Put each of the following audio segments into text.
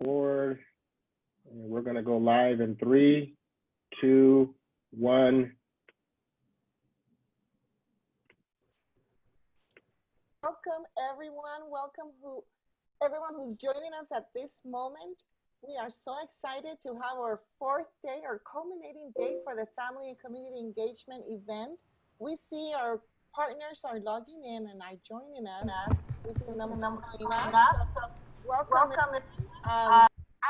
record. And we're going to go live in 3, 2, 1. Welcome everyone. Welcome everyone who's joining us at this moment. We are so excited to have our 4th day, our culminating day for the Family and Community Engagement event. We see our partners are logging in and are joining us. We see the numbers going up. So welcome.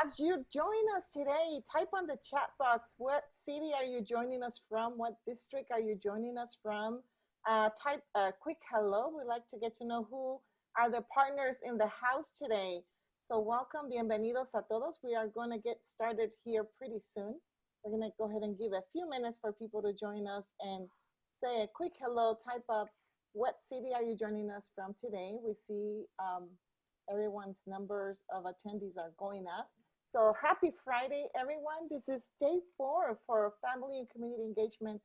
As you join us today, type on the chat box, what city are you joining us from? What district are you joining us from? Type a quick hello. We'd like to get to know who are the partners in the house today. So welcome, bienvenidos a todos. We are going to get started here pretty soon. We're going to go ahead and give a few minutes for people to join us and say a quick hello. Type up what city are you joining us from today. We see everyone's numbers of attendees are going up. So happy Friday, everyone. This is day 4 for Family and Community Engagement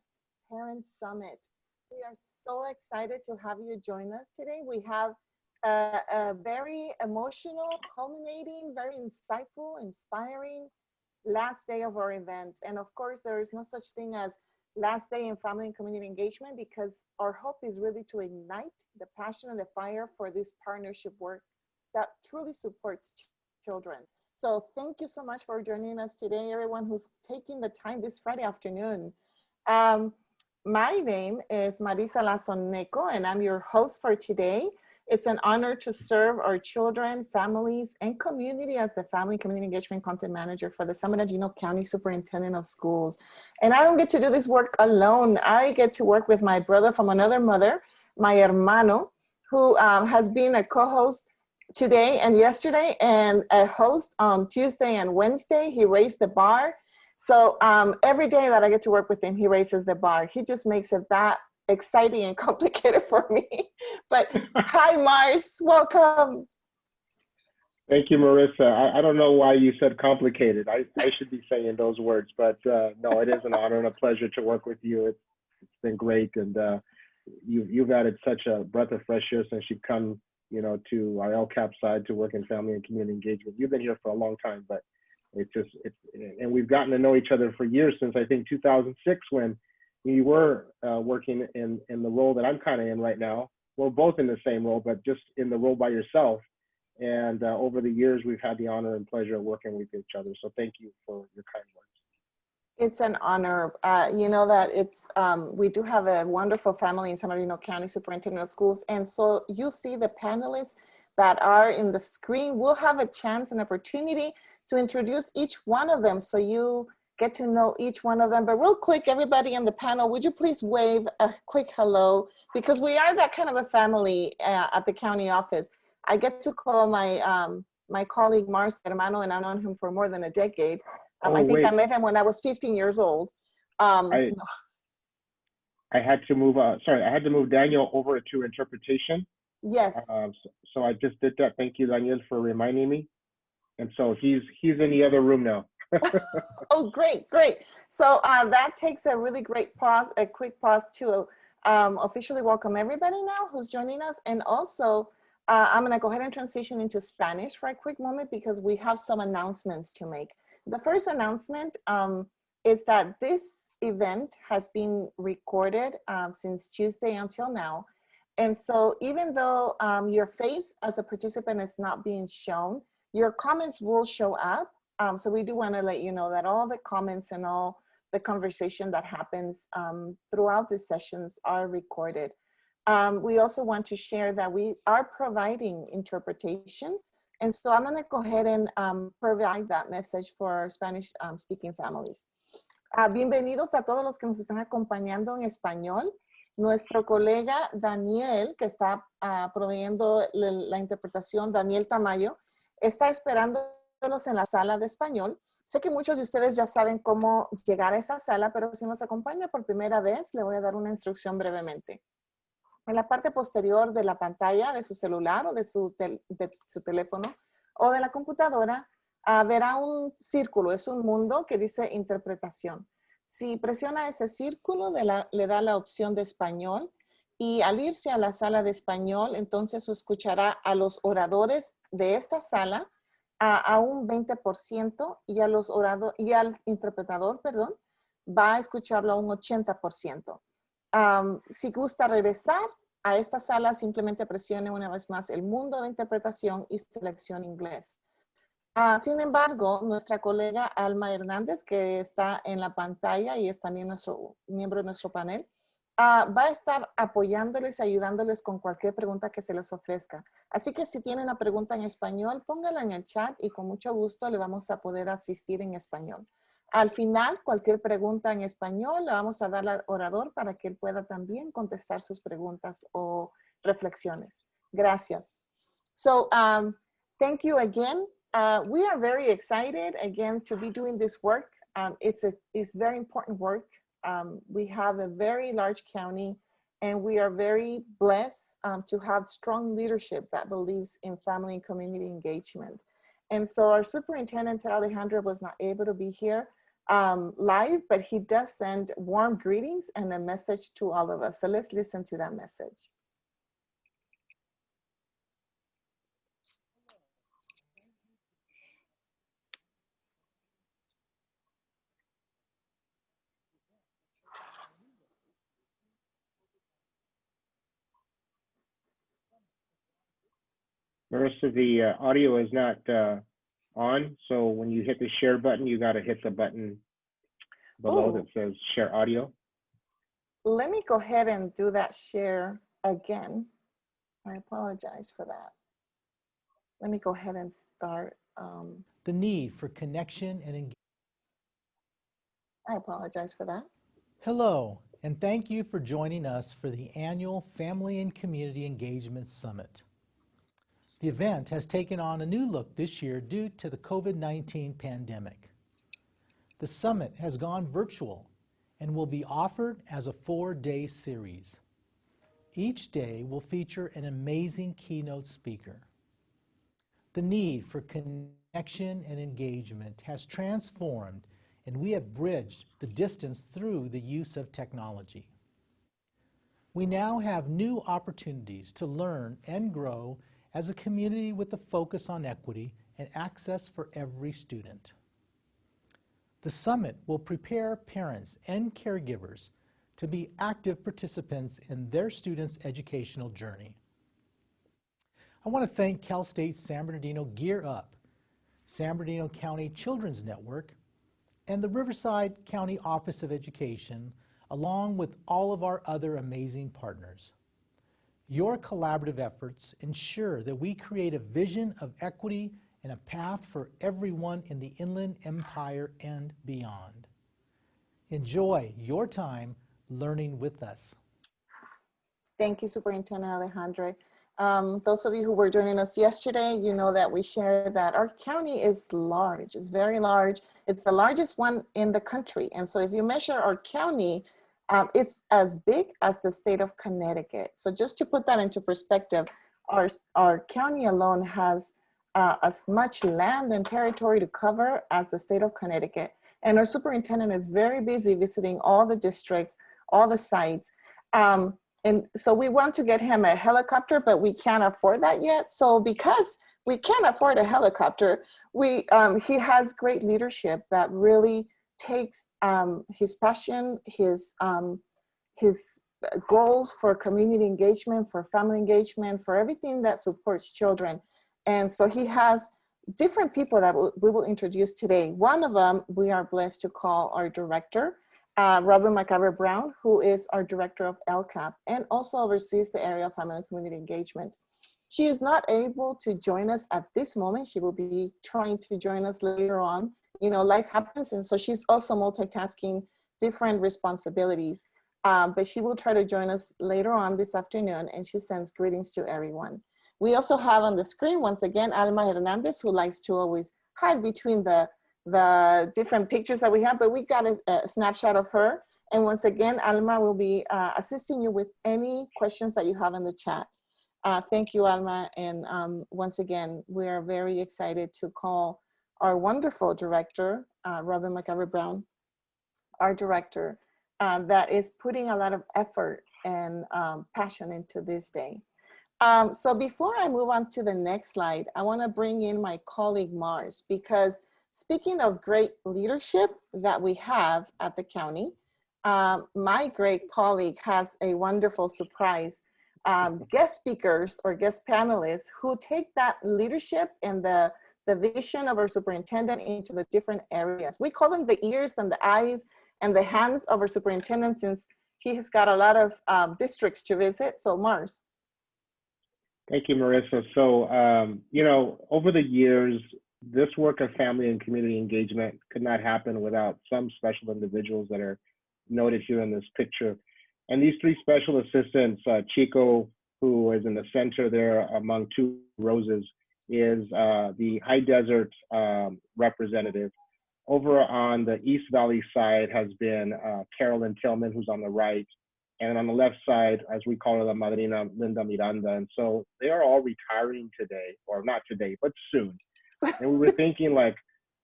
Parent Summit. We are so excited to have you join us today. We have a very emotional, culminating, very insightful, inspiring last day of our event. And of course, there is no such thing as last day in family and community engagement, because our hope is really to ignite the passion and the fire for this partnership work that truly supports children. So thank you so much for joining us today, everyone who's taking the time this Friday afternoon. My name is Marisa Lazoneco, and I'm your host for today. It's an honor to serve our children, families, and community as the Family and Community Engagement Content Manager for the San Bernardino County Superintendent of Schools. And I don't get to do this work alone. I get to work with my brother from another mother, my hermano, who has been a co-host today and yesterday, and a host on Tuesday and Wednesday. He raised the bar. So every day that I get to work with him, he raises the bar. He just makes it that exciting and complicated for me. But hi, Mars, welcome. Thank you, Marissa. I don't know why you said complicated. I should be saying those words, but no, it is an honor and a pleasure to work with you. It's been great, and you've added such a breath of fresh air since you've come, you know, to our LCAP side to work in family and community engagement. You've been here for a long time, but and we've gotten to know each other for years, since I think 2006, when you were working in the role that I'm kind of in right now. We're both in the same role, but just in the role by yourself. And over the years, we've had the honor and pleasure of working with each other. So thank you for your kind words. It's an honor. You know that it's, we do have a wonderful family in San Bernardino County Superintendent of Schools. And so you see the panelists that are in the screen. We'll have a chance and opportunity to introduce each one of them, so you get to know each one of them. But real quick, everybody in the panel, would you please wave a quick hello? Because we are that kind of a family at the county office. I get to call my my colleague Mars hermano, and I've known him for more than a decade. I think I met him when I was 15 years old. I had to move, sorry, I had to move Daniel over to interpretation. Yes. So I just did that. Thank you, Daniel, for reminding me. And so he's in the other room now. Oh, great, great. So that takes a really great pause, a quick pause to officially welcome everybody now who's joining us. And also, I'm gonna go ahead and transition into Spanish for a quick moment, because we have some announcements to make. The first announcement is that this event has been recorded since Tuesday until now. And so even though your face as a participant is not being shown, your comments will show up. So we do want to let you know that all the comments and all the conversation that happens throughout the sessions are recorded. We also want to share that we are providing interpretation. And so I'm going to go ahead and provide that message for our Spanish speaking families. Bienvenidos a todos los que nos están acompañando en español. Nuestro colega Daniel, que está proveyendo la interpretación, Daniel Tamayo, está esperándolos en la sala de español. Sé que muchos de ustedes ya saben cómo llegar a esa sala, pero si nos acompaña por primera vez, le voy a dar una instrucción brevemente. En la parte posterior de la pantalla de su celular o de su teléfono o de la computadora, verá un círculo, es un mundo que dice interpretación. Si presiona ese círculo, le da la opción de español, y al irse a la sala de español, entonces escuchará a los oradores de esta sala a un 20% y, y al interpretador, perdón, va a escucharlo a un 80%. Si gusta regresar a esta sala, simplemente presione una vez más el mundo de interpretación y seleccione inglés. Sin embargo, nuestra colega Alma Hernández, que está en la pantalla y es también miembro de nuestro panel, va a estar apoyándoles y ayudándoles con cualquier pregunta que se les ofrezca. Así que si tienen una pregunta en español, póngala en el chat y con mucho gusto le vamos a poder asistir en español. Al final, cualquier pregunta en español le vamos a dar al orador para que él pueda también contestar sus preguntas o reflexiones. Gracias. So, thank you again. We are very excited again to be doing this work. It's very important work. We have a very large county and we are very blessed to have strong leadership that believes in family and community engagement. And so our superintendent, Alejandro, was not able to be here live, but he does send warm greetings and a message to all of us. So let's listen to that message. Marissa, the audio is not on, so when you hit the share button, you got to hit the button below that says share audio. Let me go ahead and do that share again. I apologize for that. Let me go ahead and start. The need for connection and engagement. I apologize for that. Hello, and thank you for joining us for the annual Family and Community Engagement Summit. The event has taken on a new look this year due to the COVID-19 pandemic. The summit has gone virtual and will be offered as a 4-day series. Each day will feature an amazing keynote speaker. The need for connection and engagement has transformed, and we have bridged the distance through the use of technology. We now have new opportunities to learn and grow as a community with a focus on equity and access for every student. The summit will prepare parents and caregivers to be active participants in their students' educational journey. I want to thank Cal State San Bernardino Gear Up, San Bernardino County Children's Network, and the Riverside County Office of Education, along with all of our other amazing partners. Your collaborative efforts ensure that we create a vision of equity and a path for everyone in the Inland Empire and beyond. Enjoy your time learning with us. Thank you, Superintendent Alejandro. Those of you who were joining us yesterday, you know that we shared that our county is large. It's very large. It's the largest one in the country. And so if you measure our county, it's as big as the state of Connecticut. So just to put that into perspective, our county alone has as much land and territory to cover as the state of Connecticut. And our superintendent is very busy visiting all the districts, all the sites. And so we want to get him a helicopter, but we can't afford that yet. So because we can't afford a helicopter, he has great leadership that really takes his passion, his goals for community engagement, for family engagement, for everything that supports children. And so he has different people that we will introduce today. One of them we are blessed to call our director, Robin McCaver-Brown, who is our director of LCAP and also oversees the area of family and community engagement. She is not able to join us at this moment. She will be trying to join us later on. You know, life happens, and so she's also multitasking different responsibilities. But she will try to join us later on this afternoon, and she sends greetings to everyone. We also have on the screen, once again, Alma Hernandez, who likes to always hide between the different pictures that we have, but we got a snapshot of her. And once again, Alma will be assisting you with any questions that you have in the chat. Thank you, Alma. And once again, we are very excited to call our wonderful director, Robin McCaver-Brown, our director, that is putting a lot of effort and passion into this day. So before I move on to the next slide, I want to bring in my colleague Mars, because speaking of great leadership that we have at the county, my great colleague has a wonderful surprise. Guest speakers or guest panelists who take that leadership and the vision of our superintendent into the different areas. We call them the ears and the eyes and the hands of our superintendent, since he has got a lot of districts to visit. So Mars. Thank you, Marissa. So, you know, over the years, this work of family and community engagement could not happen without some special individuals that are noted here in this picture. And these three special assistants, Chico, who is in the center there among two roses, is the High Desert representative. Over on the East Valley side has been Carolyn Tillman, who's on the right. And on the left side, as we call her, La Madrina, Linda Miranda. And so they are all retiring today, or not today, but soon. And we were thinking, like,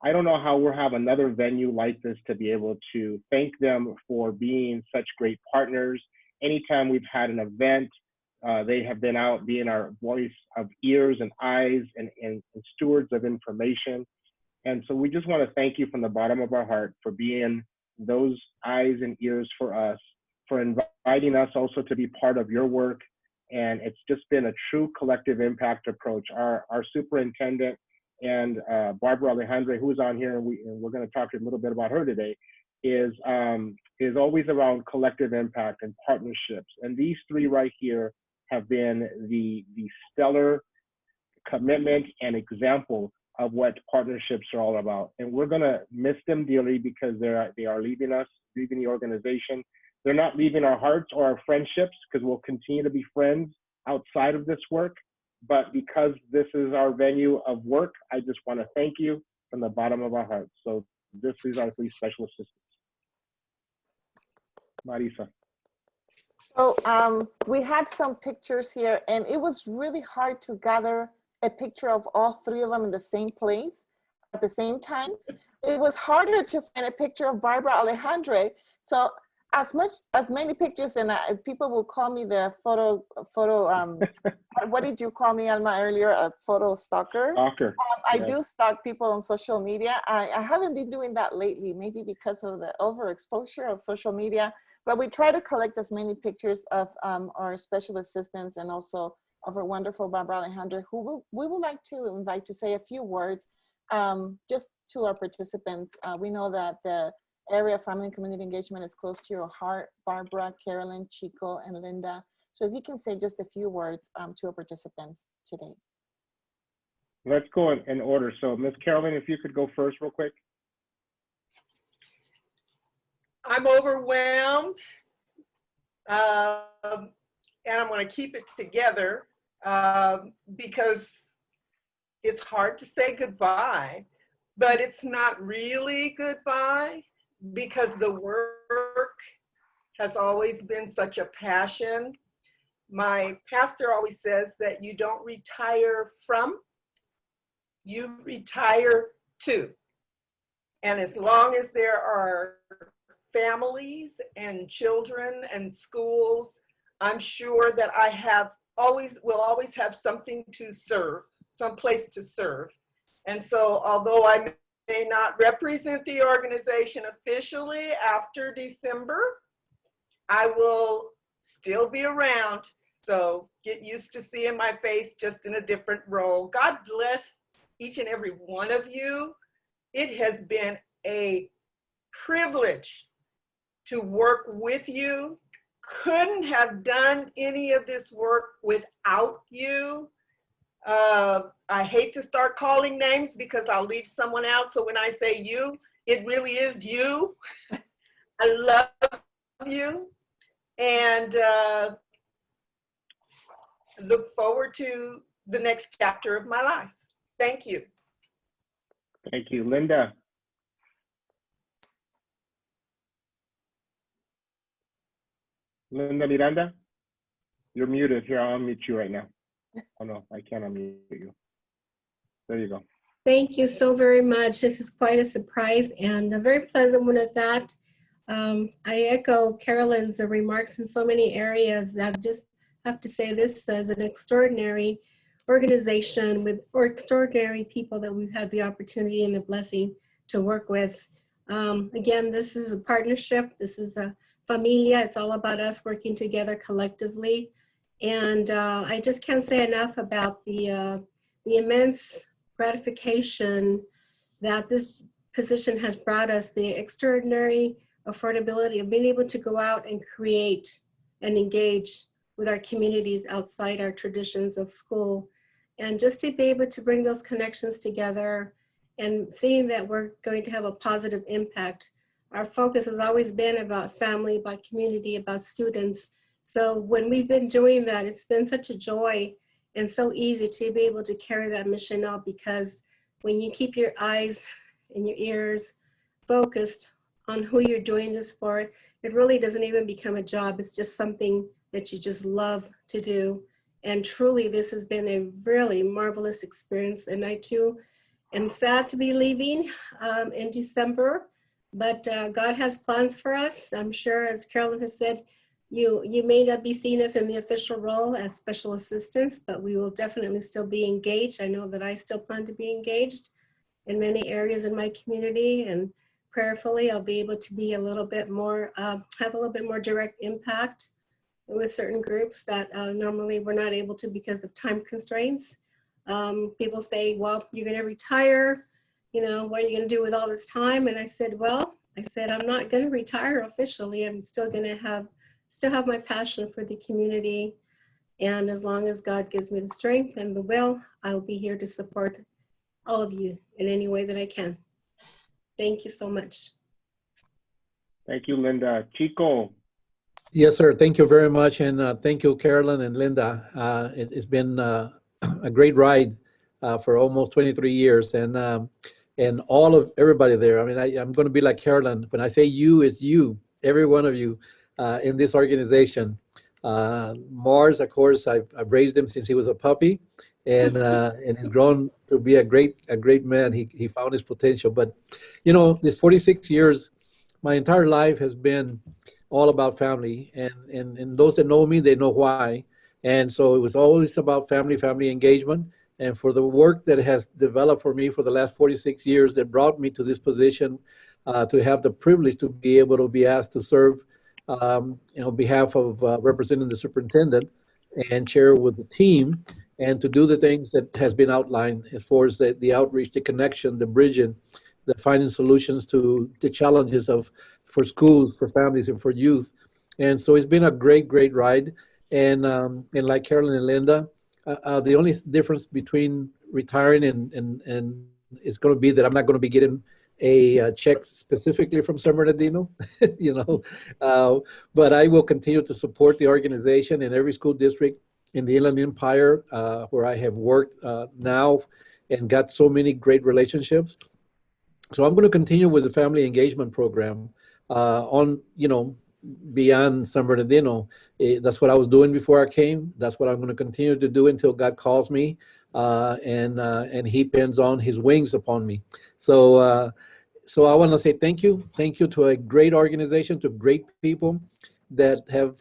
I don't know how we'll have another venue like this to be able to thank them for being such great partners. Anytime we've had an event, they have been out being our voice of ears and eyes and stewards of information. And so we just want to thank you from the bottom of our heart for being those eyes and ears for us, for inviting us also to be part of your work. And it's just been a true collective impact approach. Our superintendent and Barbara Alejandre, who's on here, and we're going to talk a little bit about her today, is always around collective impact and partnerships. And these three right here have been the stellar commitment and example of what partnerships are all about. And we're going to miss them dearly because they are leaving us, leaving the organization. They're not leaving our hearts or our friendships, because we'll continue to be friends outside of this work. But because this is our venue of work, I just want to thank you from the bottom of our hearts. So this is our three special assistants. Marisa. So we had some pictures here, and it was really hard to gather a picture of all three of them in the same place at the same time. It was harder to find a picture of Barbara Alejandre. So as many pictures, and people will call me the photo what did you call me, Alma, earlier? A photo stalker? Stalker. I do stalk people on social media. I haven't been doing that lately, maybe because of the overexposure of social media, but we try to collect as many pictures of our special assistants and also of our wonderful Barbara Alejandra, who we would like to invite to say a few words just to our participants. We know that the area of family and community engagement is close to your heart, Barbara, Carolyn, Chico, and Linda. So if you can say just a few words to our participants today. Let's go in order. So Ms. Carolyn, if you could go first real quick. I'm overwhelmed, and I'm going to keep it together because it's hard to say goodbye, but it's not really goodbye, because the work has always been such a passion. My pastor always says that you don't retire from, you retire to. And as long as there are families and children and schools, I'm sure that I will always have something to serve, some place to serve. And so although I may not represent the organization officially after December, I will still be around. So get used to seeing my face just in a different role. God bless each and every one of you. It has been a privilege to work with you. Couldn't have done any of this work without you. I hate to start calling names because I'll leave someone out. So when I say you, it really is you. I love you, and look forward to the next chapter of my life. Thank you. Thank you. Linda. Linda Miranda, you're muted. Here, I'll unmute you right now. Oh no, I can't unmute you. There you go. Thank you so very much. This is quite a surprise and a very pleasant one at that. I echo Carolyn's remarks in so many areas that just have to say this as an extraordinary organization with extraordinary people that we've had the opportunity and the blessing to work with. Again, this is a partnership. This is a familia. It's all about us working together collectively. And I just can't say enough about the immense gratification that this position has brought us, the extraordinary affordability of being able to go out and create and engage with our communities outside our traditions of school. And just to be able to bring those connections together and seeing that we're going to have a positive impact. Our focus has always been about family, about community, about students. So when we've been doing that, it's been such a joy and so easy to be able to carry that mission out, because when you keep your eyes and your ears focused on who you're doing this for, it really doesn't even become a job. It's just something that you just love to do. And truly, this has been a really marvelous experience. And I too am sad to be leaving in December, but God has plans for us. I'm sure, as Carolyn has said, you may not be seeing us in the official role as special assistants, but we will definitely still be engaged. I know that I still plan to be engaged in many areas in my community, and prayerfully I'll be able to be a little bit more, have a little bit more direct impact with certain groups that normally we're not able to because of time constraints. People say, well, you're gonna retire, you know, what are you gonna do with all this time? And I said, well, I'm not gonna retire officially. I'm still gonna have my passion for the community. And as long as God gives me the strength and the will, I'll be here to support all of you in any way that I can. Thank you so much. Thank you, Linda. Chico. Yes, sir. Thank you very much. And thank you, Carolyn and Linda. It's been a great ride for almost 23 years. And all of everybody there. I mean, I'm going to be like Carolyn. When I say you, it's you, every one of you in this organization. Mars, of course, I've raised him since he was a puppy, and he's grown to be a great man. He found his potential. But, you know, this 46 years, my entire life has been all about family, and those that know me, they know why. And so it was always about family engagement. And for the work that has developed for me for the last 46 years that brought me to this position, to have the privilege to be able to be asked to serve on behalf of representing the superintendent and share with the team, and to do the things that has been outlined as far as the outreach, the connection, the bridging, the finding solutions to the challenges for schools, for families, and for youth. And so it's been a great ride. And like Carolyn and Linda, the only difference between retiring and is going to be that I'm not going to be getting a check specifically from San Bernardino, you know, but I will continue to support the organization in every school district in the Inland Empire, where I have worked now and got so many great relationships. So I'm going to continue with the family engagement program on, you know, beyond San Bernardino. That's what I was doing before I came. That's what I'm going to continue to do until God calls me and He pins on His wings upon me. So I want to say thank you to a great organization, to great people that have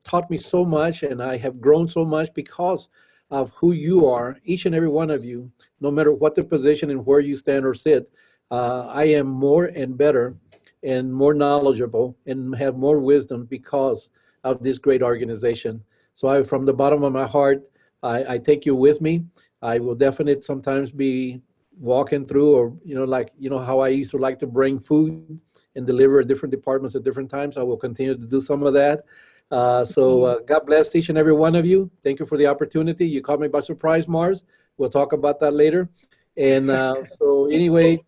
taught me so much, and I have grown so much because of who you are, each and every one of you, no matter what the position and where you stand or sit. I am more and better and more knowledgeable and have more wisdom because of this great organization. So from the bottom of my heart, I take you with me. I will definitely sometimes be walking through, or, you know, like, you know, how I used to like to bring food and deliver at different departments at different times. I will continue to do some of that. So God bless each and every one of you. Thank you for the opportunity. You caught me by surprise, Mars. We'll talk about that later. And so anyway,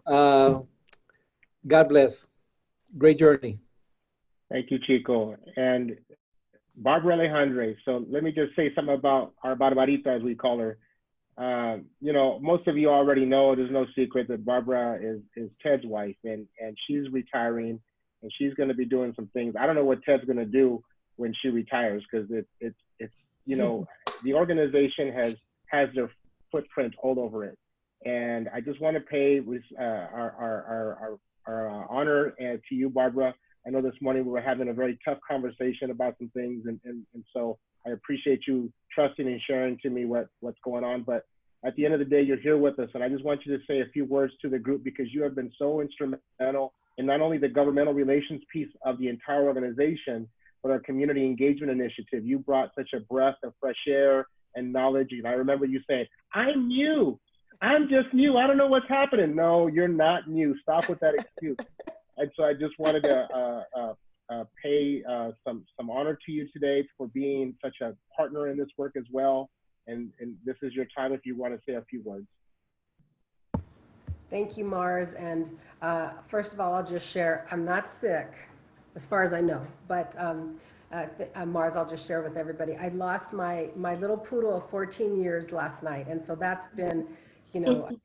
God bless. Great journey. Thank you, Chico. And Barbara Alejandre. So let me just say something about our Barbarita, as we call her. You know, most of you already know, there's no secret that Barbara is Ted's wife, and she's retiring, and she's going to be doing some things. I don't know what Ted's going to do when she retires, because it's you know, the organization has their footprint all over it. And I just want to pay our honor to you, Barbara, I know this morning we were having a very tough conversation about some things, and so I appreciate you trusting and sharing to me what's going on. But at the end of the day, you're here with us, and I just want you to say a few words to the group, because you have been so instrumental in not only the governmental relations piece of the entire organization, but our community engagement initiative. You brought such a breath of fresh air and knowledge. And I remember you saying, "I'm new. I'm just new. I don't know what's happening." No, you're not new. Stop with that excuse. And so I just wanted to pay some honor to you today for being such a partner in this work as well. And this is your time if you want to say a few words. Thank you, Mars. And first of all, I'll just share, I'm not sick, as far as I know, but Mars, I'll just share with everybody. I lost my little poodle of 14 years last night. And so that's been, you know,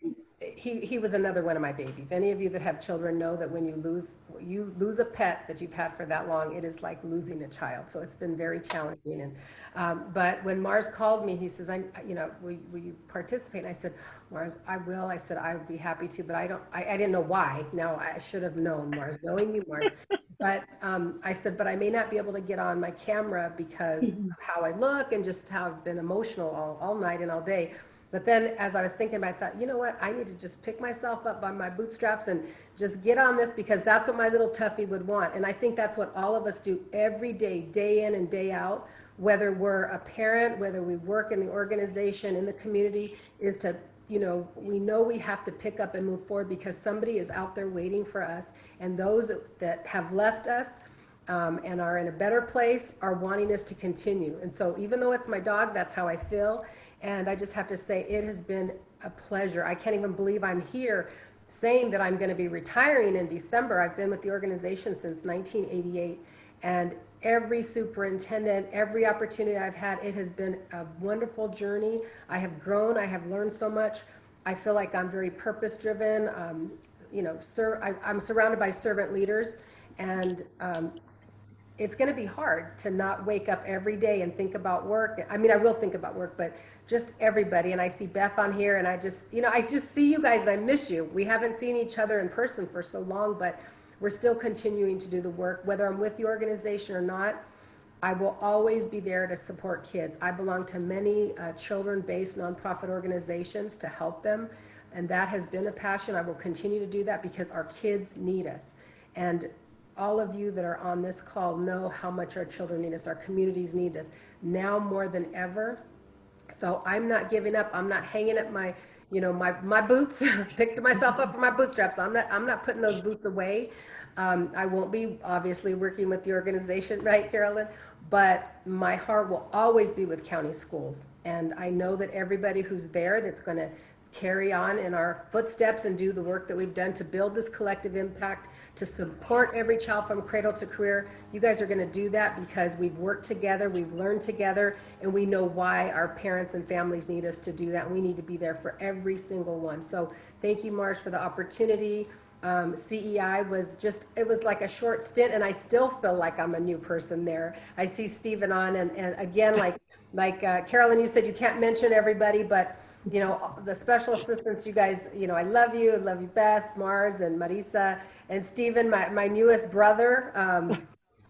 he was another one of my babies. Any of you that have children know that when you lose a pet that you've had for that long, it is like losing a child. So it's been very challenging. And but when Mars called me, he says, will you participate? And I said, Mars, I will. I said, I would be happy to, but I didn't know why. Now I should have known, Mars, knowing you, Mars. But I said, but I may not be able to get on my camera because of how I look and just how I've been emotional all night and all day. But then as I was thinking about it, I thought, you know what, I need to just pick myself up by my bootstraps and just get on this, because that's what my little toughie would want. And I think that's what all of us do every day, day in and day out, whether we're a parent, whether we work in the organization, in the community, is to, we know we have to pick up and move forward, because somebody is out there waiting for us. And those that have left us and are in a better place are wanting us to continue. And so even though it's my dog, that's how I feel. And I just have to say, it has been a pleasure. I can't even believe I'm here saying that I'm going to be retiring in December. I've been with the organization since 1988. And every superintendent, every opportunity I've had, it has been a wonderful journey. I have grown. I have learned so much. I feel like I'm very purpose-driven. I'm surrounded by servant leaders. And it's going to be hard to not wake up every day and think about work. I mean, I will think about work, but just everybody. And I see Beth on here, and I just see you guys, and I miss you. We haven't seen each other in person for so long, but we're still continuing to do the work. Whether I'm with the organization or not, I will always be there to support kids. I belong to many children-based nonprofit organizations to help them, and that has been a passion. I will continue to do that because our kids need us. And all of you that are on this call know how much our children need us, our communities need us, now more than ever. So I'm not giving up. I'm not hanging up my boots, picked myself up from my bootstraps. I'm not putting those boots away. I won't be obviously working with the organization, right, Carolyn? But my heart will always be with county schools. And I know that everybody who's there that's going to carry on in our footsteps and do the work that we've done to build this collective impact, to support every child from cradle to career. You guys are going to do that because we've worked together, we've learned together, and we know why our parents and families need us to do that. And we need to be there for every single one. So thank you, Marsh, for the opportunity. CEI was it was like a short stint, and I still feel like I'm a new person there. I see Stephen on, and again, like Carolyn, you said you can't mention everybody, but the special assistants, you guys, I love you, Beth, Mars, and Marisa, and Stephen, my newest brother.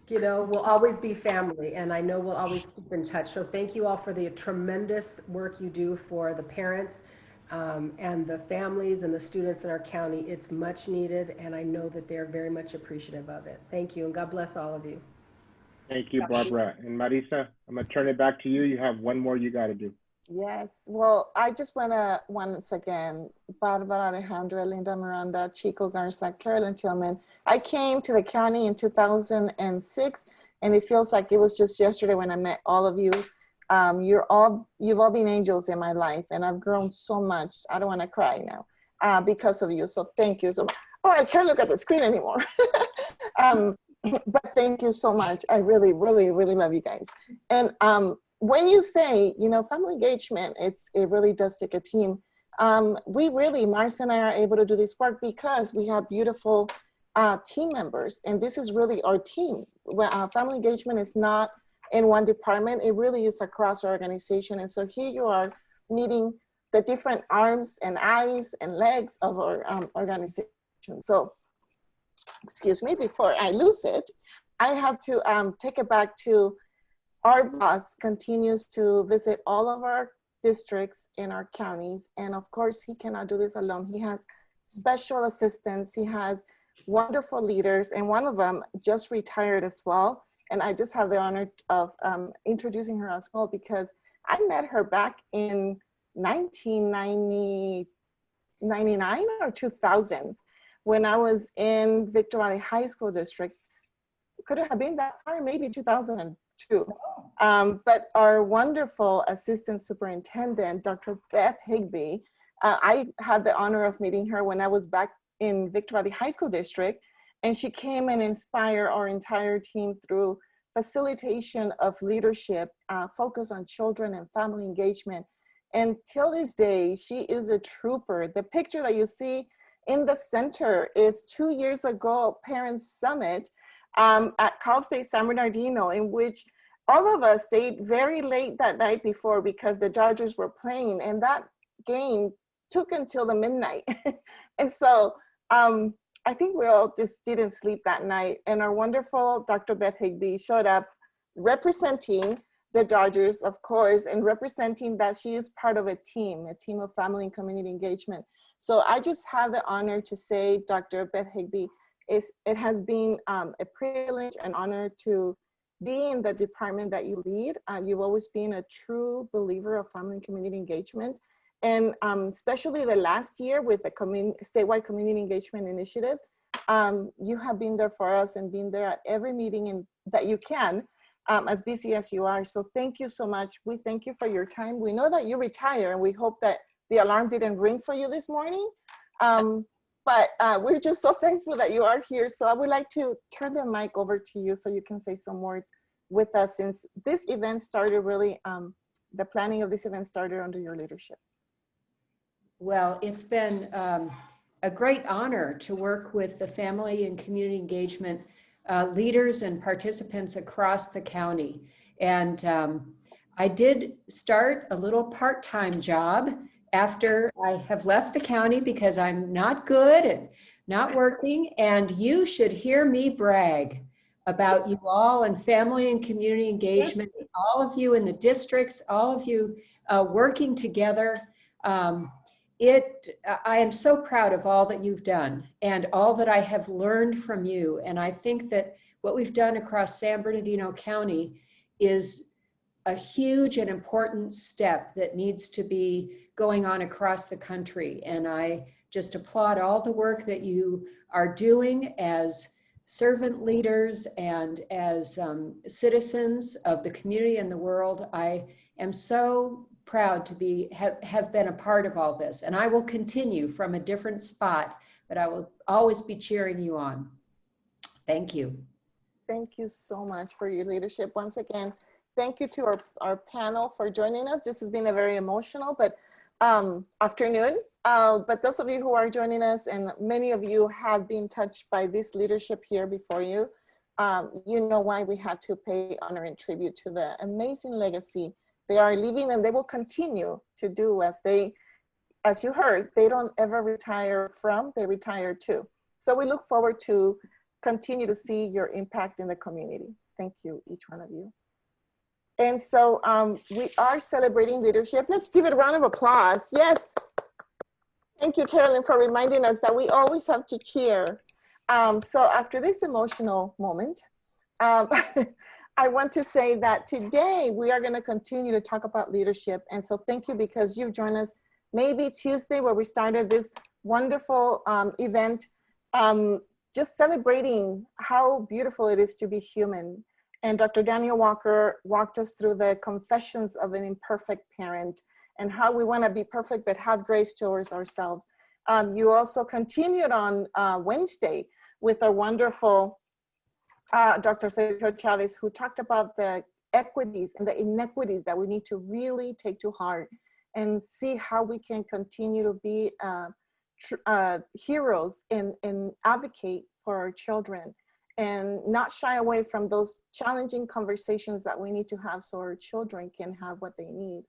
We'll always be family, and I know we'll always keep in touch. So thank you all for the tremendous work you do for the parents and the families and the students in our county. It's much needed, and I know that they're very much appreciative of it. Thank you, and God bless all of you. Thank you, Barbara. And Marisa, I'm going to turn it back to you. You have one more you got to do. Yes, well, I just want to once again, Barbara Alejandra, Linda Miranda, Chico Garza, Carolyn Tillman. I came to the county in 2006, and it feels like it was just yesterday when I met all of you. You've all been angels in my life, and I've grown so much. I don't want to cry now because of you. So thank you so much. Oh, I can't look at the screen anymore. But thank you so much. I really, really, really love you guys. And when you say, family engagement, it really does take a team. Mars and I are able to do this work because we have beautiful team members, and this is really our team. Family engagement is not in one department, it really is across our organization. And so here you are meeting the different arms and eyes and legs of our organization. So excuse me, before I lose it, I have to take it back to our boss continues to visit all of our districts in our counties. And of course, he cannot do this alone. He has special assistants. He has wonderful leaders. And one of them just retired as well. And I just have the honor of introducing her as well, because I met her back in 1999 or 2000 when I was in Victor Valley High School District. Could it have been that far? Maybe 2002. But our wonderful assistant superintendent, Dr. Beth Higbee, I had the honor of meeting her when I was back in Victor Valley High School District, and she came and inspired our entire team through facilitation of leadership, focus on children and family engagement. And till this day, she is a trooper. The picture that you see in the center is 2 years ago, Parents Summit at Cal State San Bernardino, in which all of us stayed very late that night before because the Dodgers were playing, and that game took until the midnight. And so I think we all just didn't sleep that night. And our wonderful Dr. Beth Higbee showed up representing the Dodgers, of course, and representing that she is part of a team of family and community engagement. So I just have the honor to say, Dr. Beth Higbee, it has been a privilege and honor to be in the department that you lead. You've always been a true believer of family and community engagement. And especially the last year with the statewide community engagement initiative, you have been there for us and been there at every meeting that you can, as busy as you are. So thank you so much. We thank you for your time. We know that you retire, and we hope that the alarm didn't ring for you this morning. But we're just so thankful that you are here. So I would like to turn the mic over to you so you can say some words with us, since this event started really, the planning of this event started under your leadership. Well, it's been a great honor to work with the family and community engagement leaders and participants across the county. And I did start a little part-time job after I have left the county because I'm not good at not working. And you should hear me brag about you all and family and community engagement, all of you in the districts, all of you working together. I am so proud of all that you've done and all that I have learned from you. And I think that what we've done across San Bernardino County is a huge and important step that needs to be going on across the country. And I just applaud all the work that you are doing as servant leaders and as citizens of the community and the world. I am so proud to have been a part of all this, and I will continue from a different spot, but I will always be cheering you on. Thank you. Thank you so much for your leadership. Once again, thank you to our panel for joining us. This has been a very emotional but afternoon, but those of you who are joining us, and many of you have been touched by this leadership here before you, you know why we have to pay honor and tribute to the amazing legacy they are leaving, and they will continue to do as you heard, they don't ever retire from, they retire to. So we look forward to continue to see your impact in the community. Thank you, each one of you. And so we are celebrating leadership. Let's give it a round of applause. Yes. Thank you, Carolyn, for reminding us that we always have to cheer. So after this emotional moment, I want to say that today we are going to continue to talk about leadership. And so thank you, because you've joined us maybe Tuesday, where we started this wonderful event, just celebrating how beautiful it is to be human. And Dr. Daniel Walker walked us through the confessions of an imperfect parent and how we want to be perfect but have grace towards ourselves. You also continued on Wednesday with our wonderful Dr. Sergio Chavez, who talked about the equities and the inequities that we need to really take to heart and see how we can continue to be heroes and advocate for our children, and not shy away from those challenging conversations that we need to have so our children can have what they need.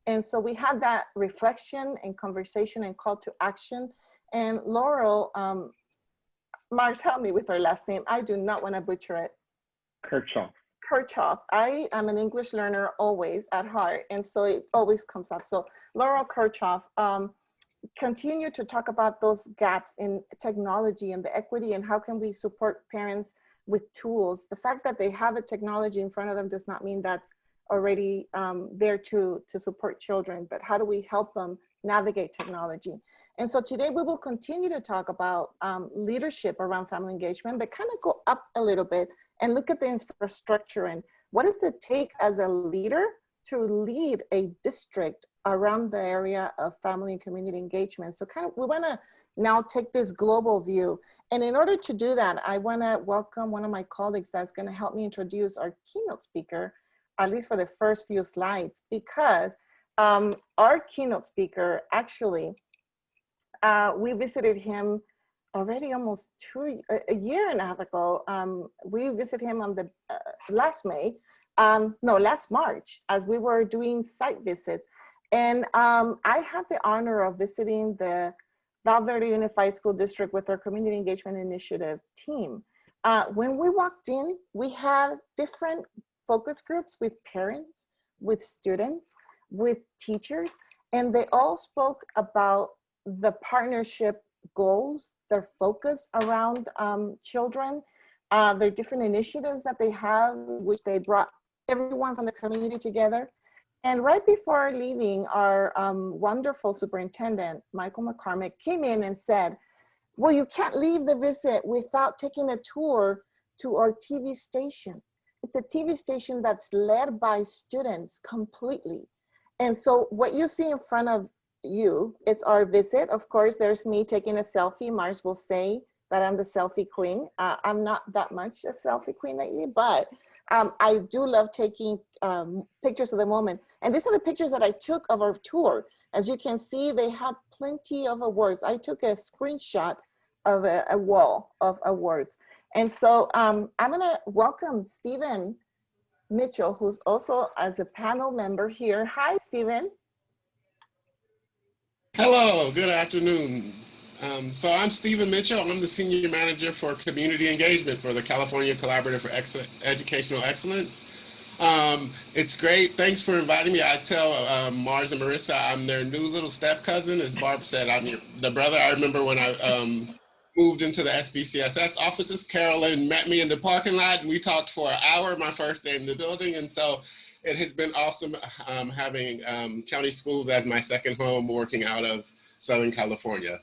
And so we had that reflection and conversation and call to action. And Laurel Mars, help me with her last name. I do not want to butcher it. Kirchhoff. Kirchhoff. I am an English learner always at heart, and so it always comes up. So Laurel Kirchhoff, continue to talk about those gaps in technology and the equity, and how can we support parents with tools. The fact that they have a technology in front of them does not mean that's already there to support children, but how do we help them navigate technology? And so today we will continue to talk about leadership around family engagement, but kind of go up a little bit and look at the infrastructure and what does it take as a leader to lead a district around the area of family and community engagement. So kind of, we wanna now take this global view. And in order to do that, I wanna welcome one of my colleagues that's gonna help me introduce our keynote speaker, at least for the first few slides, because our keynote speaker, actually, we visited him already almost a year and a half ago. We visited him on the last March, as we were doing site visits. And I had the honor of visiting the Verde Unified School District with our Community Engagement Initiative team. When we walked in, we had different focus groups with parents, with students, with teachers, and they all spoke about the partnership goals, their focus around children, their different initiatives that they have, which they brought everyone from the community together. And right before leaving, our wonderful superintendent, Michael McCormick, came in and said, well, you can't leave the visit without taking a tour to our TV station. It's a TV station that's led by students completely. And so what you see in front of you, it's our visit. Of course, there's me taking a selfie. Mars will say that I'm the selfie queen. I'm not that much of selfie queen lately, but I do love taking pictures of the moment. And these are the pictures that I took of our tour. As you can see, they had plenty of awards. I took a screenshot of a wall of awards. And so I'm gonna welcome Stephen Mitchell, who's also as a panel member here. Hi, Stephen. Hello, good afternoon. So I'm Stephen Mitchell. I'm the Senior Manager for Community Engagement for the California Collaborative for Educational Excellence. It's great. Thanks for inviting me. I tell Mars and Marissa I'm their new little step cousin. As Barb said, I'm the brother. I remember when I moved into the SBCSS offices, Carolyn met me in the parking lot and we talked for an hour my first day in the building. And so it has been awesome having county schools as my second home, working out of Southern California.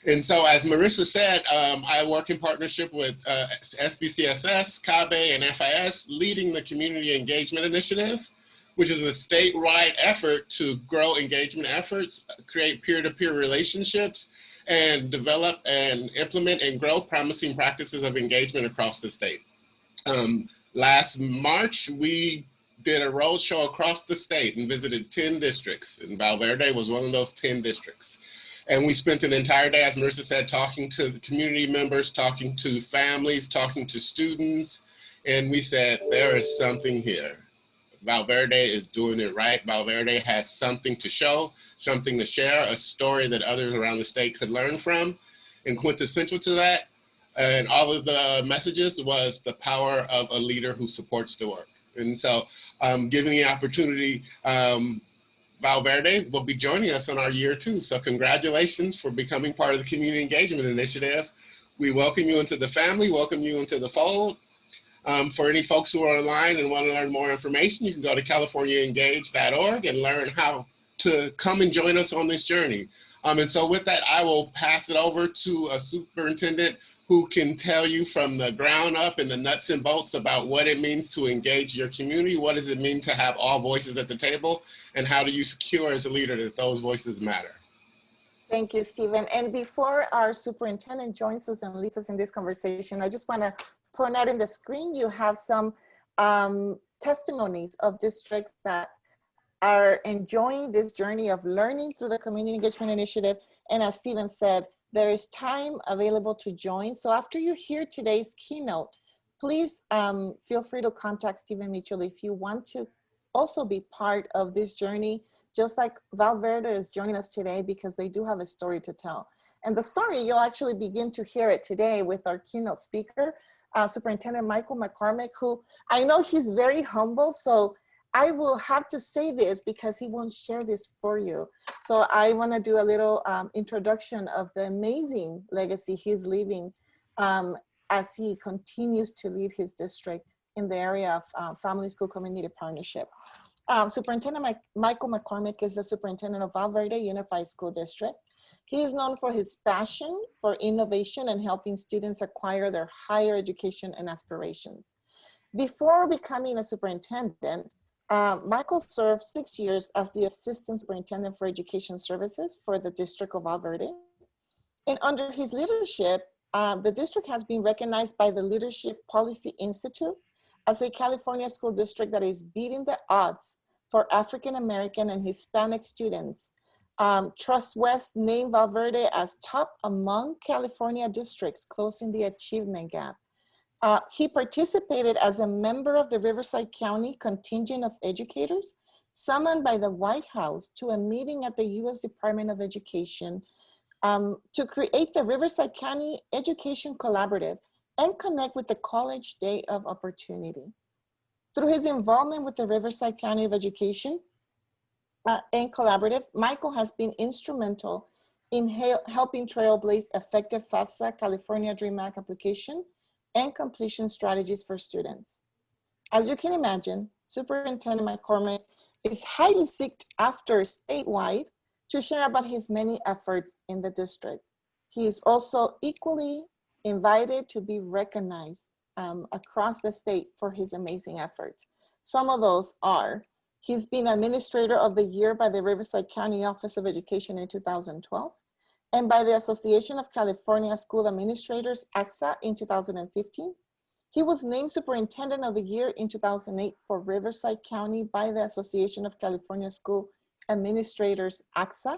And so as Marissa said, I work in partnership with SBCSS, CABE, and FIS, leading the Community Engagement Initiative, which is a statewide effort to grow engagement efforts, create peer-to-peer relationships, and develop and implement and grow promising practices of engagement across the state. Last March, we did a roadshow across the state and visited 10 districts, and Verde was one of those 10 districts. And we spent an entire day, as Marissa said, talking to the community members, talking to families, talking to students, and we said, there is something here. Verde is doing it right. Verde has something to show, something to share, a story that others around the state could learn from. And quintessential to that, and all of the messages, was the power of a leader who supports the work. And so giving the opportunity, Verde will be joining us on our year 2. So congratulations for becoming part of the Community Engagement Initiative. We welcome you into the family, welcome you into the fold. For any folks who are online and want to learn more information, you can go to californiaengage.org and learn how to come and join us on this journey. And so with that, I will pass it over to a superintendent who can tell you from the ground up and the nuts and bolts about what it means to engage your community, what does it mean to have all voices at the table, and how do you secure as a leader that those voices matter. Thank you, Stephen. And before our superintendent joins us and leads us in this conversation, I just want to point out in the screen, you have some testimonies of districts that are enjoying this journey of learning through the Community Engagement Initiative. And as Stephen said, there is time available to join. So after you hear today's keynote, please feel free to contact Stephen Mitchell if you want to also be part of this journey, just like Verde is joining us today, because they do have a story to tell. And the story, you'll actually begin to hear it today with our keynote speaker, Superintendent Michael McCormick, who I know he's very humble, so I will have to say this because he won't share this for you. So I want to do a little introduction of the amazing legacy he's leaving as he continues to lead his district in the area of family school community partnership. Superintendent Michael McCormick is the superintendent of Verde Unified School District. He is known for his passion for innovation and helping students acquire their higher education and aspirations. Before becoming a superintendent, Michael served 6 years as the Assistant Superintendent for Education Services for the District of Alberta. And under his leadership, the district has been recognized by the Leadership Policy Institute as a California school district that is beating the odds for African American and Hispanic students. Trust West named Verde as top among California districts, closing the achievement gap. He participated as a member of the Riverside County contingent of educators summoned by the White House to a meeting at the U.S. Department of Education to create the Riverside County Education Collaborative and connect with the College Day of Opportunity. Through his involvement with the Riverside County of Education and Collaborative, Michael has been instrumental in helping trailblaze effective FAFSA California Dream Act application and completion strategies for students. As you can imagine, Superintendent McCormick is highly sought after statewide to share about his many efforts in the district. He is also equally invited to be recognized across the state for his amazing efforts. Some of those are, he's been Administrator of the Year by the Riverside County Office of Education in 2012, and by the Association of California School Administrators, ACSA, in 2015. He was named Superintendent of the Year in 2008 for Riverside County by the Association of California School Administrators, ACSA,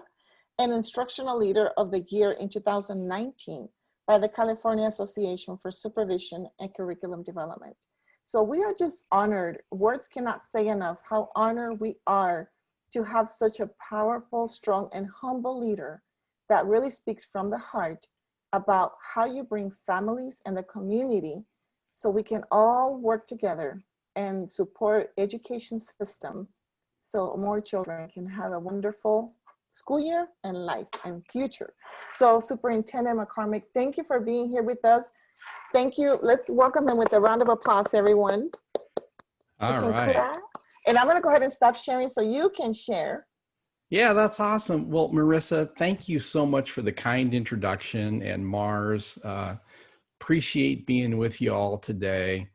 and Instructional Leader of the Year in 2019 by the California Association for Supervision and Curriculum Development. So we are just honored. Words cannot say enough how honored we are to have such a powerful, strong, and humble leader that really speaks from the heart about how you bring families and the community so we can all work together and support education system so more children can have a wonderful school year and life and future. So Superintendent McCormick, thank you for being here with us. Thank you. Let's welcome him with a round of applause, everyone. All right. Clap. And I'm gonna go ahead and stop sharing so you can share. Yeah, that's awesome. Well, Marissa, thank you so much for the kind introduction, and Mars, appreciate being with you all today.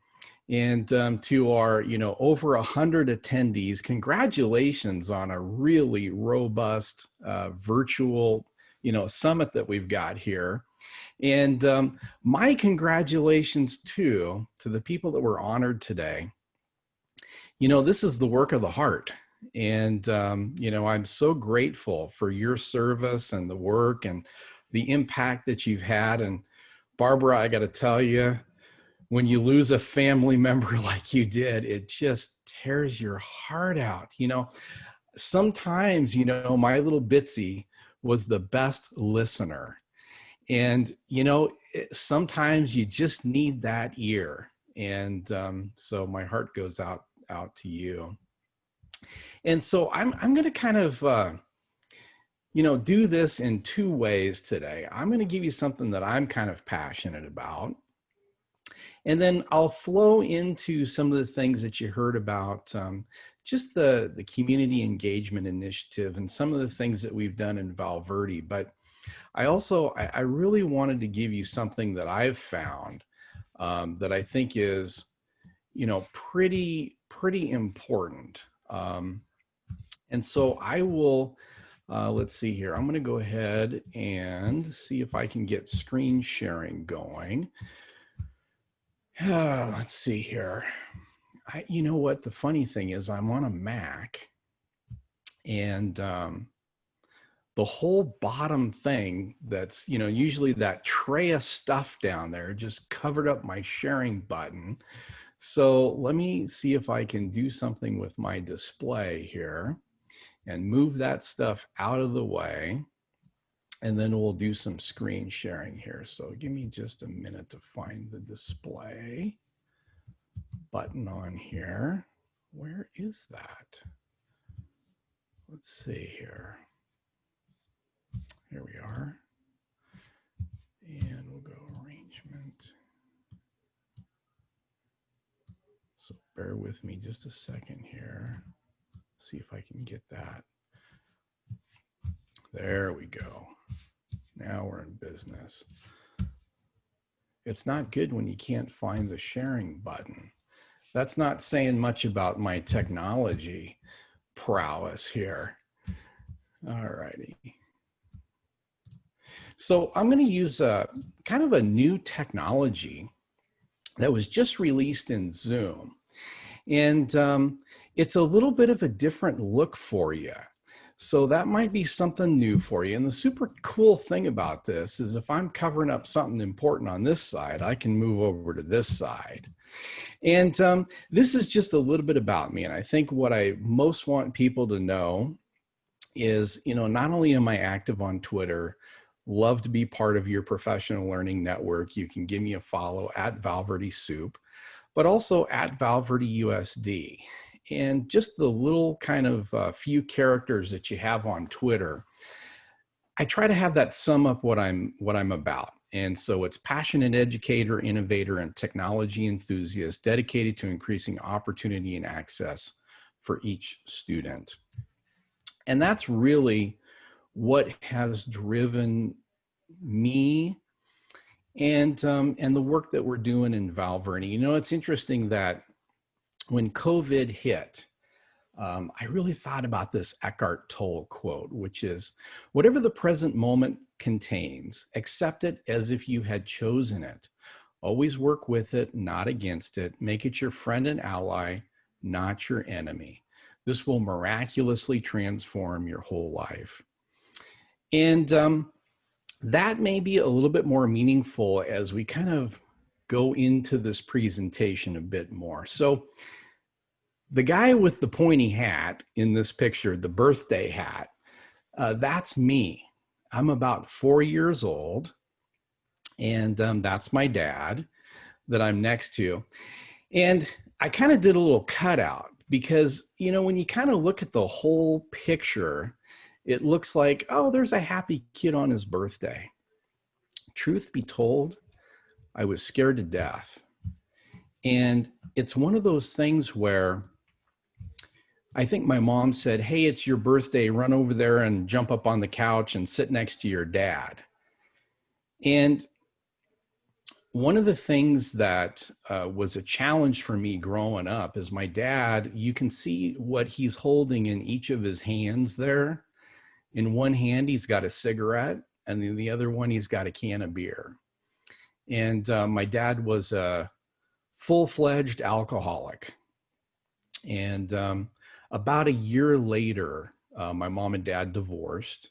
And to our, over 100 attendees, congratulations on a really robust virtual, summit that we've got here. And my congratulations too to the people that were honored today. This is the work of the heart. And, I'm so grateful for your service and the work and the impact that you've had. And Barbara, I got to tell you, when you lose a family member like you did, it just tears your heart out. Sometimes, my little Bitsy was the best listener. And, sometimes you just need that ear. And so my heart goes out to you. And so I'm going to kind of, do this in two ways today. I'm going to give you something that I'm kind of passionate about. And then I'll flow into some of the things that you heard about, just the community engagement initiative and some of the things that we've done in Verde. But I really wanted to give you something that I've found that I think is, pretty important. And so I will, let's see here. I'm going to go ahead and see if I can get screen sharing going. Let's see here. You know what? The funny thing is I'm on a Mac, and the whole bottom thing that's, usually that tray of stuff down there just covered up my sharing button. So let me see if I can do something with my display here and move that stuff out of the way. and then we'll do some screen sharing here. So give me just a minute to find the display button on here. Where is that? Let's see here. Here we are. And we'll go arrangement. So bear with me just a second here. See if I can get that. There we go. Now we're in business. It's not good when you can't find the sharing button. That's not saying much about my technology prowess here. All righty. So I'm going to use a kind of a new technology that was just released in Zoom. And it's a little bit of a different look for you. So that might be something new for you. And the super cool thing about this is if I'm covering up something important on this side, I can move over to this side. And this is just a little bit about me. And I think what I most want people to know is, you know, not only am I active on Twitter, love to be part of your professional learning network. You can give me a follow at Valverde Soup, but also at Valverde USD. And just the little kind of few characters that you have on Twitter, I try to have that sum up what I'm about. And so it's passionate educator, innovator, and technology enthusiast dedicated to increasing opportunity and access for each student. And that's really what has driven me and the work that we're doing in Valverde. You know, it's interesting that when COVID hit, I really thought about this Eckhart Tolle quote, which is, whatever the present moment contains, accept it as if you had chosen it. Always work with it, not against it. Make it your friend and ally, not your enemy. This will miraculously transform your whole life. And that may be a little bit more meaningful as we kind of go into this presentation a bit more. So the guy with the pointy hat in this picture, the birthday hat, that's me. I'm about 4 years old, and that's my dad that I'm next to. And I kind of did a little cutout because, you know, when you kind of look at the whole picture, it looks like, oh, there's a happy kid on his birthday. Truth be told, I was scared to death. And it's one of those things where I think my mom said, hey, it's your birthday, run over there and jump up on the couch and sit next to your dad. And one of the things that was a challenge for me growing up is my dad, you can see what he's holding in each of his hands there. In one hand, he's got a cigarette, and in the other one, he's got a can of beer. And my dad was a full-fledged alcoholic. And about a year later, my mom and dad divorced.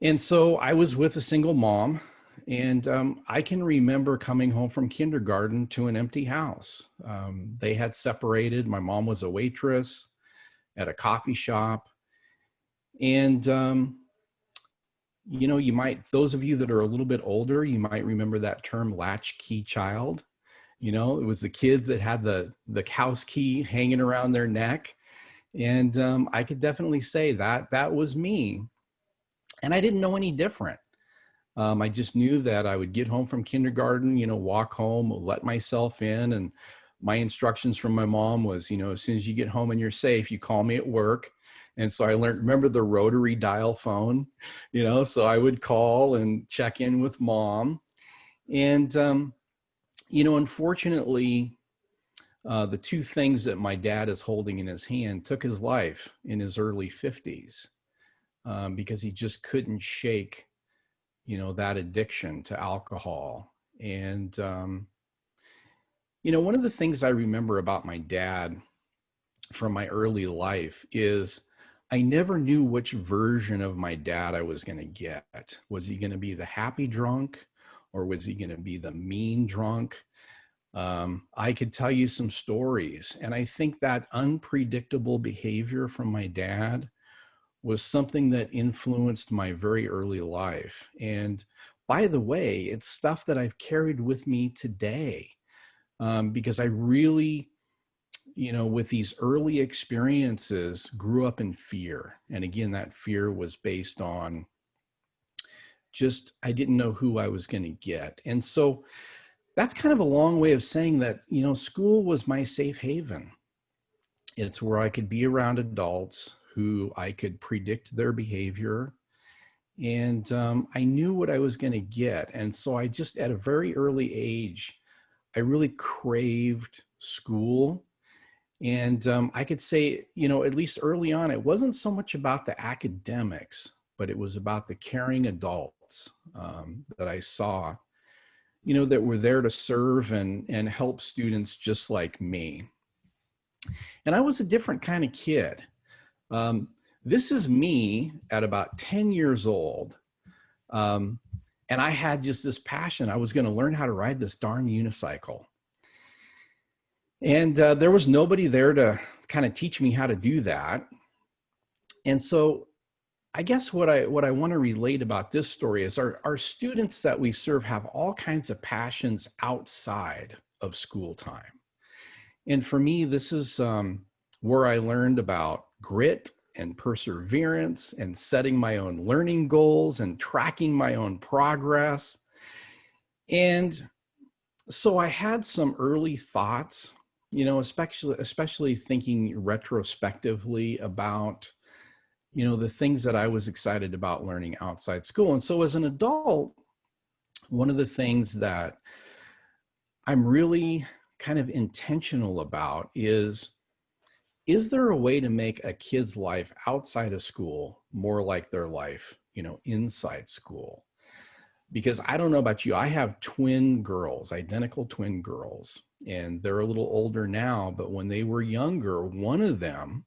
And so I was with a single mom, and I can remember coming home from kindergarten to an empty house. They had separated. My mom was a waitress at a coffee shop. And, you know, those of you that are a little bit older, you might remember that term Latch Key Child. You know, it was the kids that had the house key hanging around their neck. And I could definitely say that was me. And I didn't know any different. I just knew that I would get home from kindergarten, you know, walk home, let myself in. And my instructions from my mom was, you know, as soon as you get home and you're safe, you call me at work. And so I remember the rotary dial phone, you know, so I would call and check in with mom. And, you know, unfortunately, the two things that my dad is holding in his hand took his life in his early 50s because he just couldn't shake, you know, that addiction to alcohol. And, you know, one of the things I remember about my dad from my early life is I never knew which version of my dad I was going to get. Was he going to be the happy drunk, or was he going to be the mean drunk? I could tell you some stories. And I think that unpredictable behavior from my dad was something that influenced my very early life. And by the way, it's stuff that I've carried with me today, because I really, with these early experiences, grew up in fear. And again, that fear was based on just, I didn't know who I was going to get. And so that's kind of a long way of saying that, school was my safe haven. It's where I could be around adults who I could predict their behavior. And I knew what I was going to get. And so I just, at a very early age, I really craved school. And I could say, at least early on, it wasn't so much about the academics, but it was about the caring adults that I saw, that were there to serve and help students just like me. And I was a different kind of kid. This is me at about 10 years old. And I had just this passion. I was going to learn how to ride this darn unicycle. And there was nobody there to kind of teach me how to do that. And so I guess what I want to relate about this story is our students that we serve have all kinds of passions outside of school time. And for me, this is where I learned about grit and perseverance and setting my own learning goals and tracking my own progress. And so I had some early thoughts, especially thinking retrospectively about, the things that I was excited about learning outside school. And so as an adult, one of the things that I'm really kind of intentional about is there a way to make a kid's life outside of school more like their life, inside school? Because I don't know about you, I have twin girls, identical twin girls, and they're a little older now, but when they were younger, one of them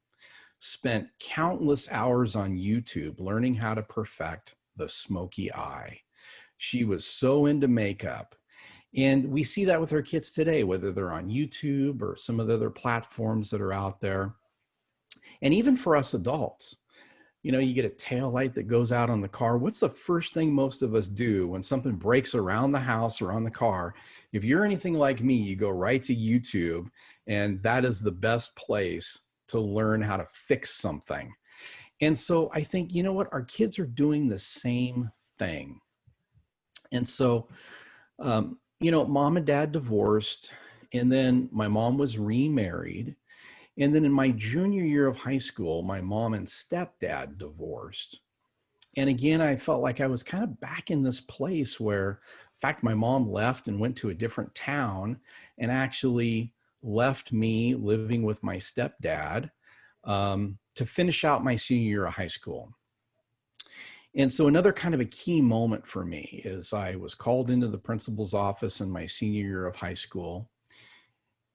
spent countless hours on YouTube learning how to perfect the smoky eye. She was so into makeup. And we see that with our kids today, whether they're on YouTube or some of the other platforms that are out there. And even for us adults, you get a tail light that goes out on the car. What's the first thing most of us do when something breaks around the house or on the car? If you're anything like me, you go right to YouTube, and that is the best place to learn how to fix something. And so I think, what? Our kids are doing the same thing. And so, mom and dad divorced, and then my mom was remarried. And then in my junior year of high school, my mom and stepdad divorced. And again, I felt like I was kind of back in this place where, in fact, my mom left and went to a different town and actually left me living with my stepdad to finish out my senior year of high school. And so another kind of a key moment for me is I was called into the principal's office in my senior year of high school.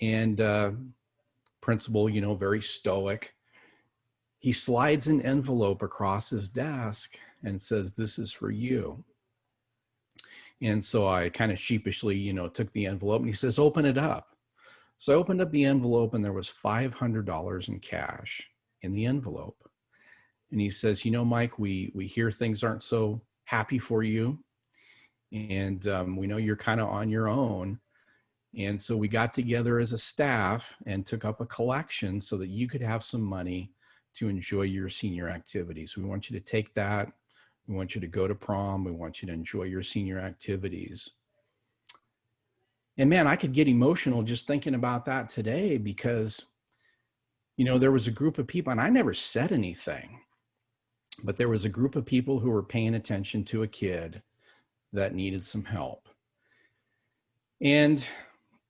And principal, very stoic, he slides an envelope across his desk and says, "This is for you." And so I kind of sheepishly, took the envelope, and he says, "Open it up." So I opened up the envelope, and there was $500 in cash in the envelope. And he says, "Mike, we hear things aren't so happy for you. And we know you're kind of on your own. And so we got together as a staff and took up a collection so that you could have some money to enjoy your senior activities. We want you to take that. We want you to go to prom. We want you to enjoy your senior activities." And man, I could get emotional just thinking about that today because, there was a group of people, and I never said anything, but there was a group of people who were paying attention to a kid that needed some help. And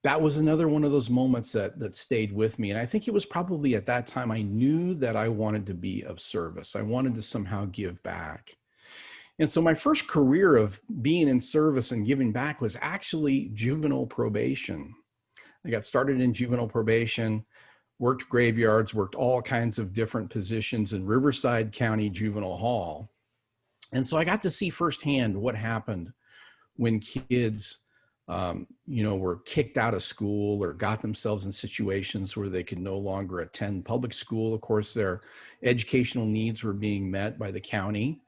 that was another one of those moments that stayed with me. And I think it was probably at that time I knew that I wanted to be of service. I wanted to somehow give back. And so my first career of being in service and giving back was actually juvenile probation. I got started in juvenile probation, worked graveyards, worked all kinds of different positions in Riverside County Juvenile Hall. And so I got to see firsthand what happened when kids were kicked out of school or got themselves in situations where they could no longer attend public school. Of course, their educational needs were being met by the county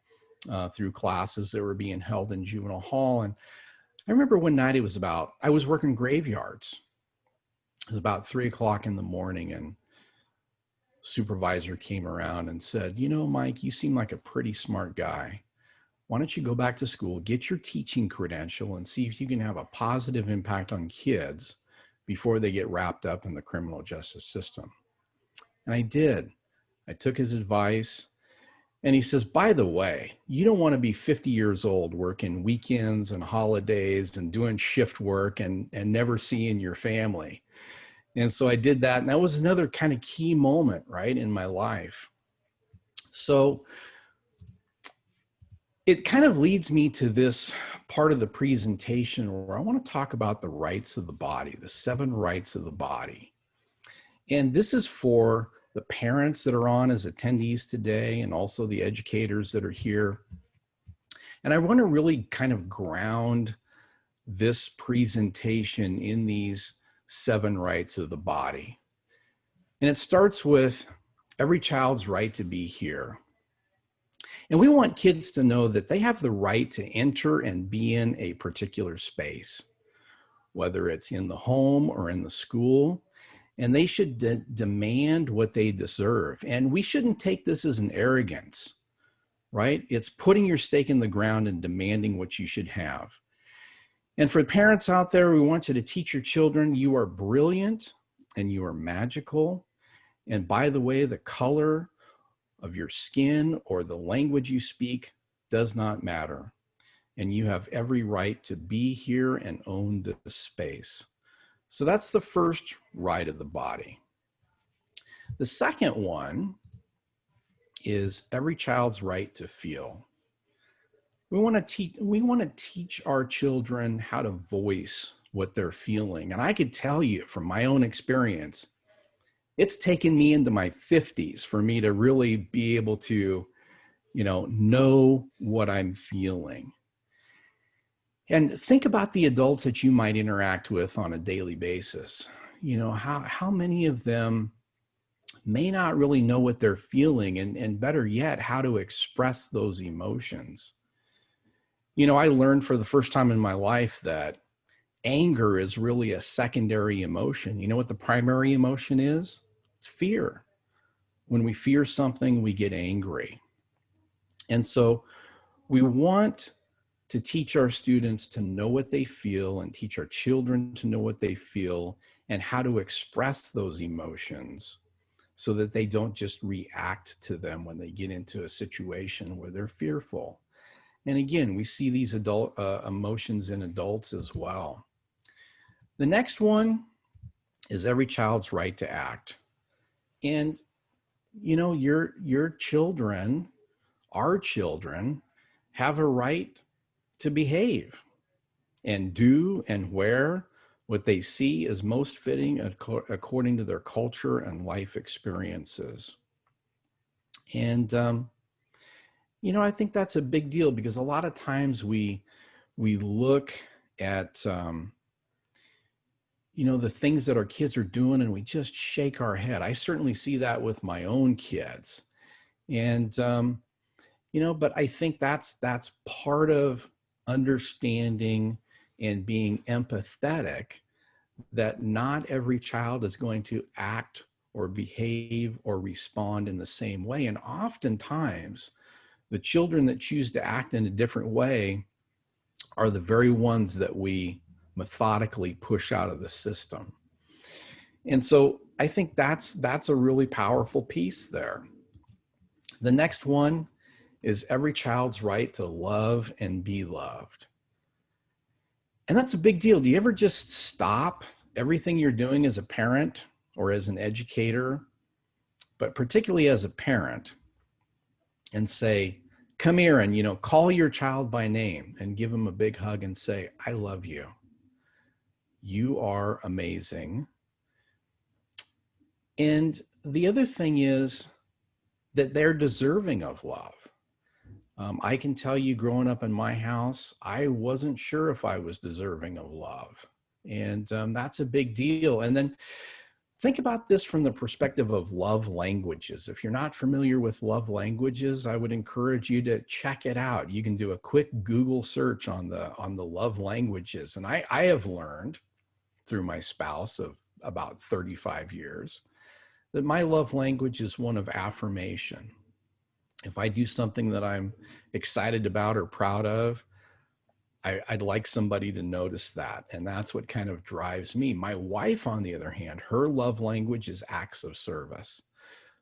through classes that were being held in juvenile hall. And I remember one night I was working graveyards. It was about 3 o'clock in the morning, and supervisor came around and said, Mike, you seem like a pretty smart guy. Why don't you go back to school, get your teaching credential, and see if you can have a positive impact on kids before they get wrapped up in the criminal justice system. And I did. I took his advice. And he says, by the way, you don't want to be 50 years old working weekends and holidays and doing shift work and never seeing your family. And so I did that. And that was another kind of key moment, right, in my life. So it kind of leads me to this part of the presentation where I want to talk about the rights of the body, the 7 rights of the body. And this is for the parents that are on as attendees today, and also the educators that are here. And I want to really kind of ground this presentation in these 7 rights of the body. And it starts with every child's right to be here. And we want kids to know that they have the right to enter and be in a particular space, whether it's in the home or in the school. And they should demand what they deserve. And we shouldn't take this as an arrogance, right? It's putting your stake in the ground and demanding what you should have. And for parents out there, we want you to teach your children, you are brilliant and you are magical. And by the way, the color of your skin or the language you speak does not matter. And you have every right to be here and own this space. So that's the first right of the body. The second one is every child's right to feel. We want to teach our children how to voice what they're feeling. And I could tell you from my own experience, it's taken me into my 50s for me to really be able to, know what I'm feeling. And think about the adults that you might interact with on a daily basis. How many of them may not really know what they're feeling, and better yet, how to express those emotions. I learned for the first time in my life that anger is really a secondary emotion. You know what the primary emotion is? It's fear. When we fear something, we get angry. And so we want to teach our students to know what they feel and teach our children to know what they feel and how to express those emotions so that they don't just react to them when they get into a situation where they're fearful. And again, we see these adult emotions in adults as well. The next one is every child's right to act. And your children, our children, have a right to behave and do and wear what they see is most fitting according to their culture and life experiences. And, I think that's a big deal because a lot of times we look at, the things that our kids are doing and we just shake our head. I certainly see that with my own kids. And, but I think that's part of understanding and being empathetic that not every child is going to act or behave or respond in the same way. And oftentimes, the children that choose to act in a different way are the very ones that we methodically push out of the system. And so I think that's a really powerful piece there. The next one is every child's right to love and be loved. And that's a big deal. Do you ever just stop everything you're doing as a parent or as an educator, but particularly as a parent, and say, come here and, call your child by name and give them a big hug and say, I love you. You are amazing. And the other thing is that they're deserving of love. I can tell you, growing up in my house, I wasn't sure if I was deserving of love. And that's a big deal. And then think about this from the perspective of love languages. If you're not familiar with love languages, I would encourage you to check it out. You can do a quick Google search on the love languages. And I have learned through my spouse of about 35 years that my love language is one of affirmation. If I do something that I'm excited about or proud of, I'd like somebody to notice that. And that's what kind of drives me. My wife, on the other hand, her love language is acts of service.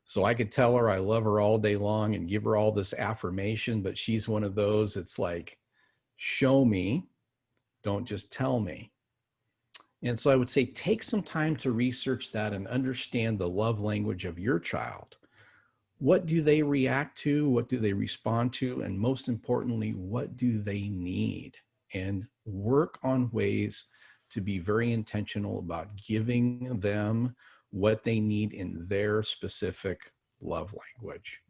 So I could tell her I love her all day long and give her all this affirmation, but she's one of those that's like, show me, don't just tell me. And so I would say take some time to research that and understand the love language of your child. What do they react to? What do they respond to? And most importantly, what do they need? And work on ways to be very intentional about giving them what they need in their specific love language.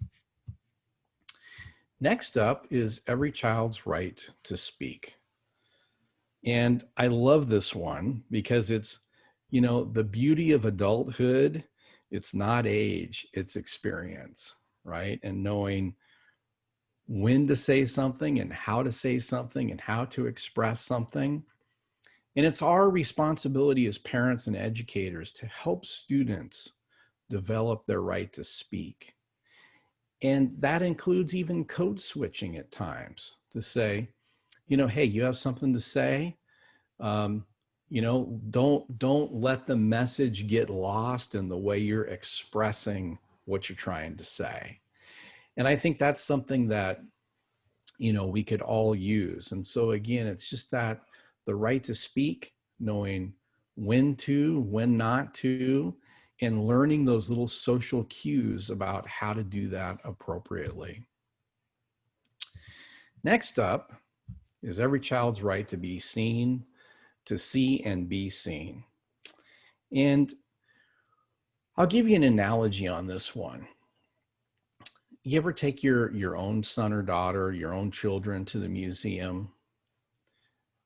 Next up is every child's right to speak. And I love this one because it's, you know, the beauty of adulthood. It's not age, it's experience, right? And knowing when to say something and how to say something and how to express something. And it's our responsibility as parents and educators to help students develop their right to speak. And that includes even code switching at times to say, you know, hey, you have something to say. You know, don't let the message get lost in the way you're expressing what you're trying to say. And I think that's something that, you know, we could all use. And so again, it's just that the right to speak, knowing when to, when not to, and learning those little social cues about how to do that appropriately. Next up is every child's right to be seen, to see and be seen. And I'll give you an analogy on this one. You ever take your own son or daughter, your own children to the museum?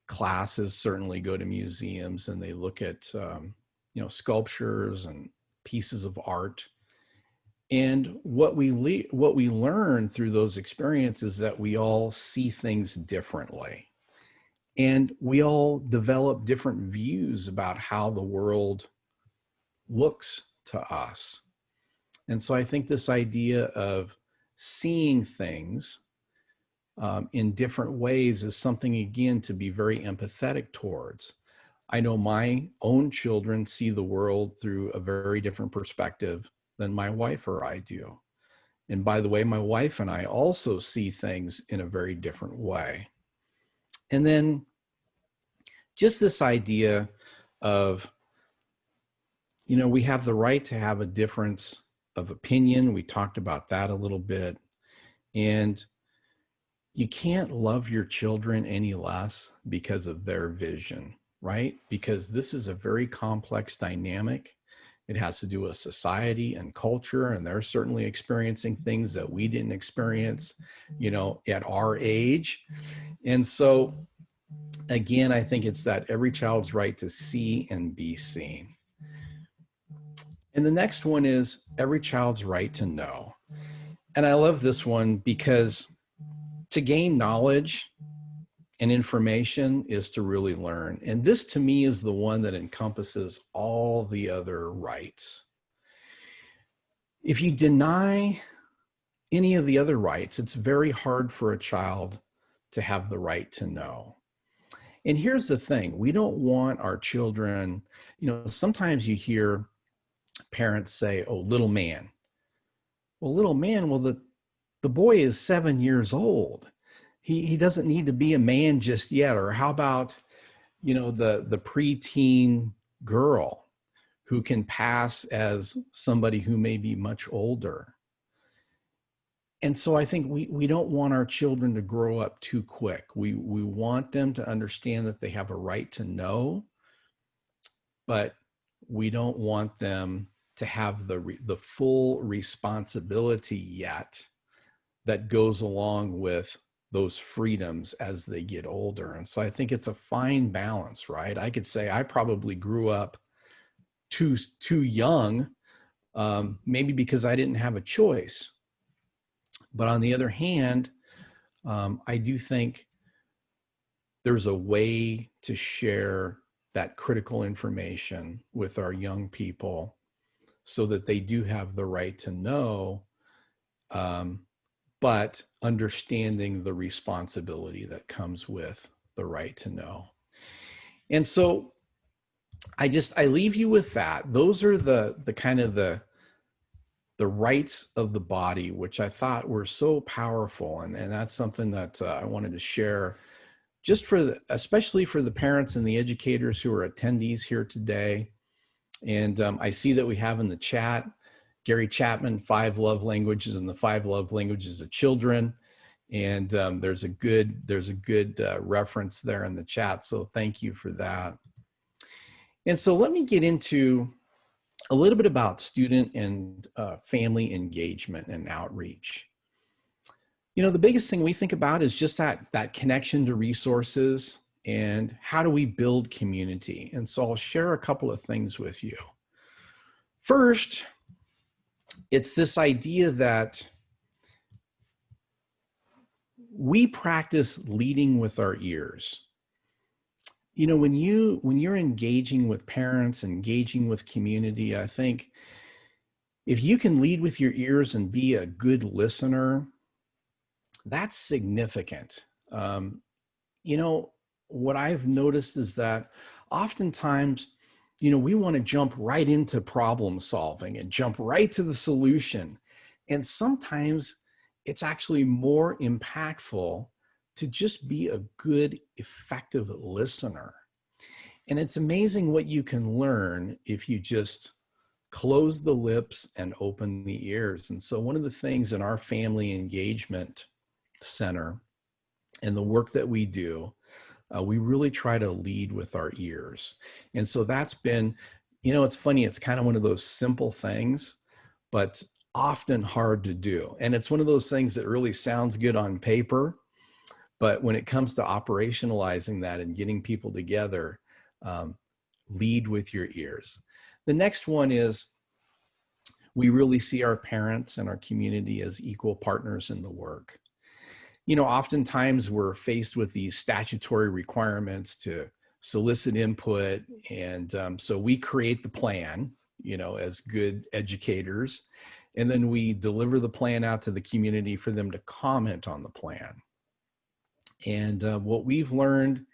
Classes certainly go to museums and they look at you know, sculptures and pieces of art. And what we learn through those experiences is that we all see things differently. And we all develop different views about how the world looks to us. And so I think this idea of seeing things in different ways is something, again, to be very empathetic towards. I know my own children see the world through a very different perspective than my wife or I do. And by the way, my wife and I also see things in a very different way. And then just this idea of, you know, we have the right to have a difference of opinion. We talked about that a little bit. And you can't love your children any less because of their vision, right? Because this is a very complex dynamic. It has to do with society and culture, and they're certainly experiencing things that we didn't experience, you know, at our age. And so, again, I think it's that every child's right to see and be seen. And the next one is every child's right to know. And I love this one because to gain knowledge and information is to really learn. And this, to me, is the one that encompasses all the other rights. If you deny any of the other rights, it's very hard for a child to have the right to know. And here's the thing, we don't want our children, you know, sometimes you hear parents say, oh, little man. Well, little man, well, the boy is 7 years old. He doesn't need to be a man just yet. Or how about, you know, the preteen girl who can pass as somebody who may be much older. And so I think we don't want our children to grow up too quick. We want them to understand that they have a right to know, but we don't want them to have the full responsibility yet that goes along with those freedoms as they get older. And so I think it's a fine balance, right? I could say I probably grew up too young, maybe because I didn't have a choice. But on the other hand, I do think there's a way to share that critical information with our young people so that they do have the right to know, but understanding the responsibility that comes with the right to know. And so I leave you with that. Those are the kind of the rights of the body, which I thought were so powerful. And that's something that I wanted to share just especially for the parents and the educators who are attendees here today. And I see that we have in the chat, Gary Chapman, 5 love languages and the 5 love languages of children. And there's a good reference there in the chat. So thank you for that. And so let me get into a little bit about student and family engagement and outreach. You know, the biggest thing we think about is just that connection to resources and how do we build community. And so I'll share a couple of things with you. First, it's this idea that we practice leading with our ears. You know, when you're engaging with parents, engaging with community, I think if you can lead with your ears and be a good listener, that's significant. You know, what I've noticed is that oftentimes, you know, we want to jump right into problem solving and jump right to the solution. And sometimes it's actually more impactful to just be a good, effective listener. And it's amazing what you can learn if you just close the lips and open the ears. And so one of the things in our family engagement center and the work that we do, we really try to lead with our ears. And so that's been, you know, it's funny, it's kind of one of those simple things, but often hard to do. And it's one of those things that really sounds good on paper, but when it comes to operationalizing that and getting people together, lead with your ears. The next one is we really see our parents and our community as equal partners in the work. You know, oftentimes we're faced with these statutory requirements to solicit input. And so we create the plan, you know, as good educators, and then we deliver the plan out to the community for them to comment on the plan. And what we've learned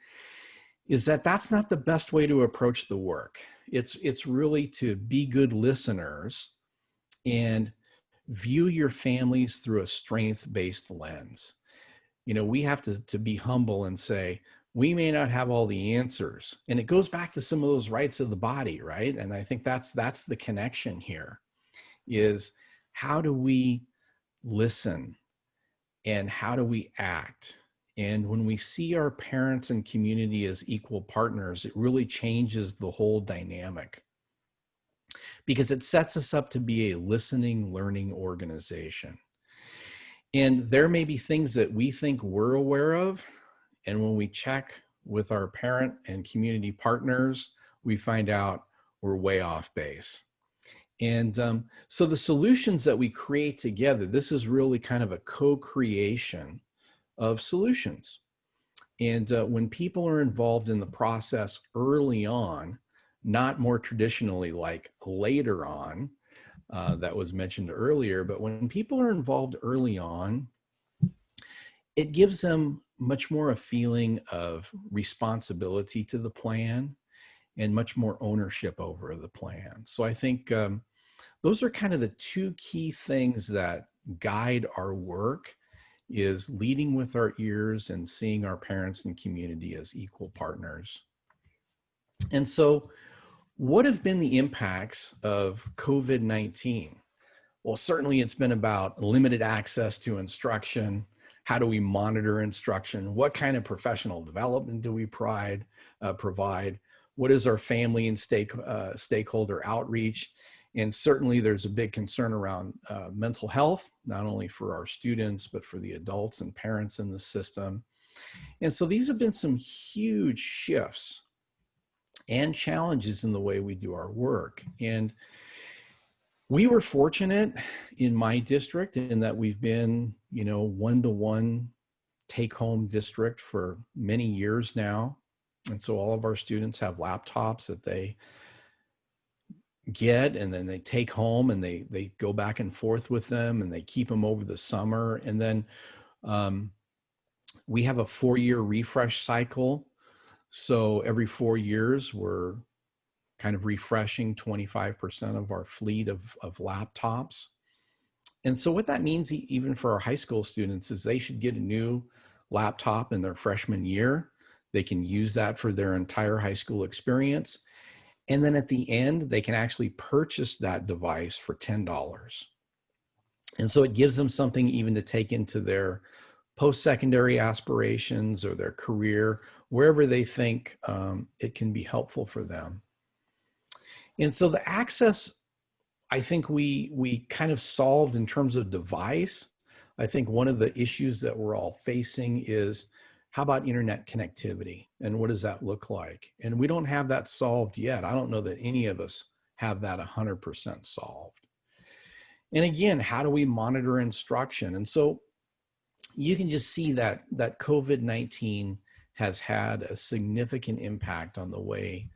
is that that's not the best way to approach the work. It's really to be good listeners and view your families through a strength-based lens. You know, we have to be humble and say, we may not have all the answers. And it goes back to some of those rights of the body, right? And I think that's the connection here, is how do we listen and how do we act? And when we see our parents and community as equal partners, it really changes the whole dynamic, because it sets us up to be a listening, learning organization. And there may be things that we think we're aware of, and when we check with our parent and community partners, we find out we're way off base. And so the solutions that we create together, this is really kind of a co-creation of solutions. And when people are involved in the process early on, not more traditionally like later on, that was mentioned earlier, but when people are involved early on, it gives them much more a feeling of responsibility to the plan and much more ownership over the plan. So I think those are kind of the 2 key things that guide our work, is leading with our ears and seeing our parents and community as equal partners. And so what have been the impacts of COVID-19? Well, certainly it's been about limited access to instruction. How do we monitor instruction? What kind of professional development do we provide? What is our family and stakeholder outreach? And certainly there's a big concern around mental health, not only for our students, but for the adults and parents in the system. And so these have been some huge shifts and challenges in the way we do our work. And we were fortunate in my district in that we've been, one-to-one take-home district for many years now. And so all of our students have laptops that they get, and then they take home, and they go back and forth with them, and they keep them over the summer. And then we have a 4-year refresh cycle. So every 4 years, we're kind of refreshing 25% of our fleet of laptops. And so what that means, even for our high school students, is they should get a new laptop in their freshman year. They can use that for their entire high school experience. And then at the end, they can actually purchase that device for $10. And so it gives them something even to take into their post-secondary aspirations or their career, wherever they think it can be helpful for them. And so the access, I think we kind of solved in terms of device. I think one of the issues that we're all facing is, how about internet connectivity? And what does that look like? And we don't have that solved yet. I don't know that any of us have that 100% solved. And again, how do we monitor instruction? And so you can just see that COVID-19 has had a significant impact on the way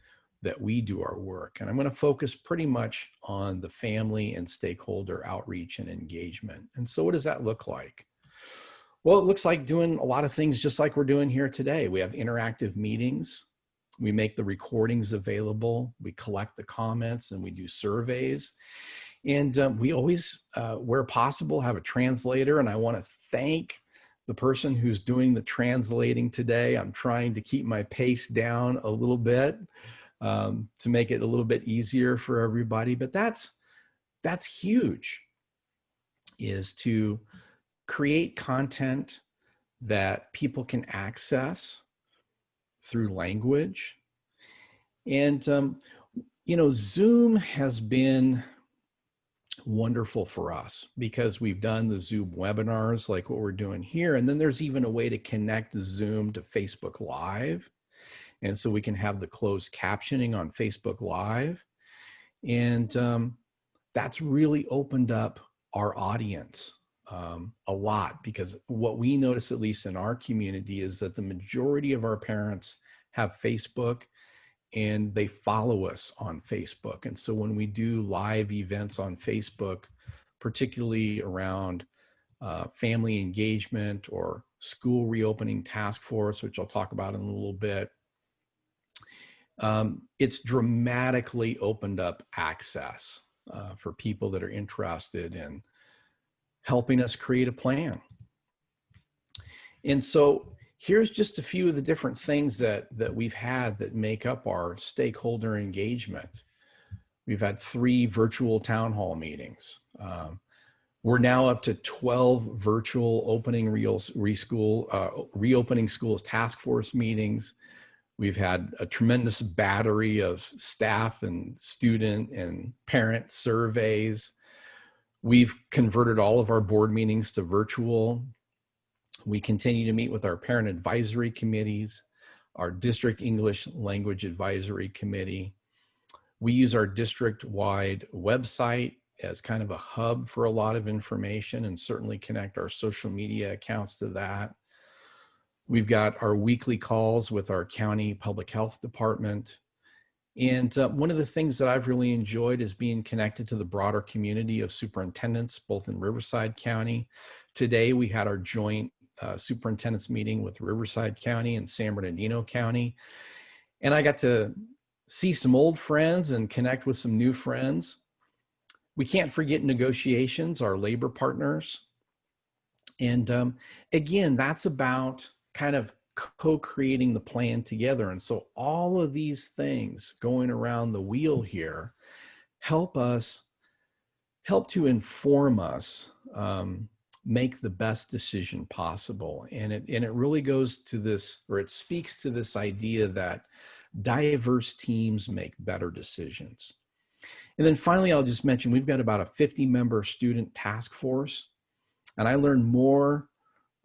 that we do our work. And I'm going to focus pretty much on the family and stakeholder outreach and engagement. And so what does that look like? Well, it looks like doing a lot of things just like we're doing here today. We have interactive meetings. We make the recordings available. We collect the comments, and we do surveys. And we always, where possible, have a translator. And I want to thank the person who's doing the translating today. I'm trying to keep my pace down a little bit to make it a little bit easier for everybody. But that's huge, is to create content that people can access through language. And, Zoom has been wonderful for us because we've done the Zoom webinars like what we're doing here. And then there's even a way to connect Zoom to Facebook Live. And so we can have the closed captioning on Facebook Live. And that's really opened up our audience a lot, because what we notice, at least in our community, is that the majority of our parents have Facebook and they follow us on Facebook. And so when we do live events on Facebook, particularly around family engagement or school reopening task force, which I'll talk about in a little bit, it's dramatically opened up access for people that are interested in helping us create a plan. And so here's just a few of the different things that we've had that make up our stakeholder engagement. We've had 3 virtual town hall meetings. We're now up to 12 virtual reopening schools task force meetings. We've had a tremendous battery of staff and student and parent surveys. We've converted all of our board meetings to virtual. We continue to meet with our parent advisory committees, our district English language advisory committee. We use our district-wide website as kind of a hub for a lot of information, and certainly connect our social media accounts to that. We've got our weekly calls with our county public health department. And one of the things that I've really enjoyed is being connected to the broader community of superintendents, both in Riverside County. Today, we had our joint superintendents meeting with Riverside County and San Bernardino County. And I got to see some old friends and connect with some new friends. We can't forget negotiations, our labor partners. And again, that's about kind of co-creating the plan together. And so all of these things going around the wheel here help to inform us, make the best decision possible. And it really goes to this, or it speaks to this idea that diverse teams make better decisions. And then finally, I'll just mention, we've got about a 50-member student task force. And I learn more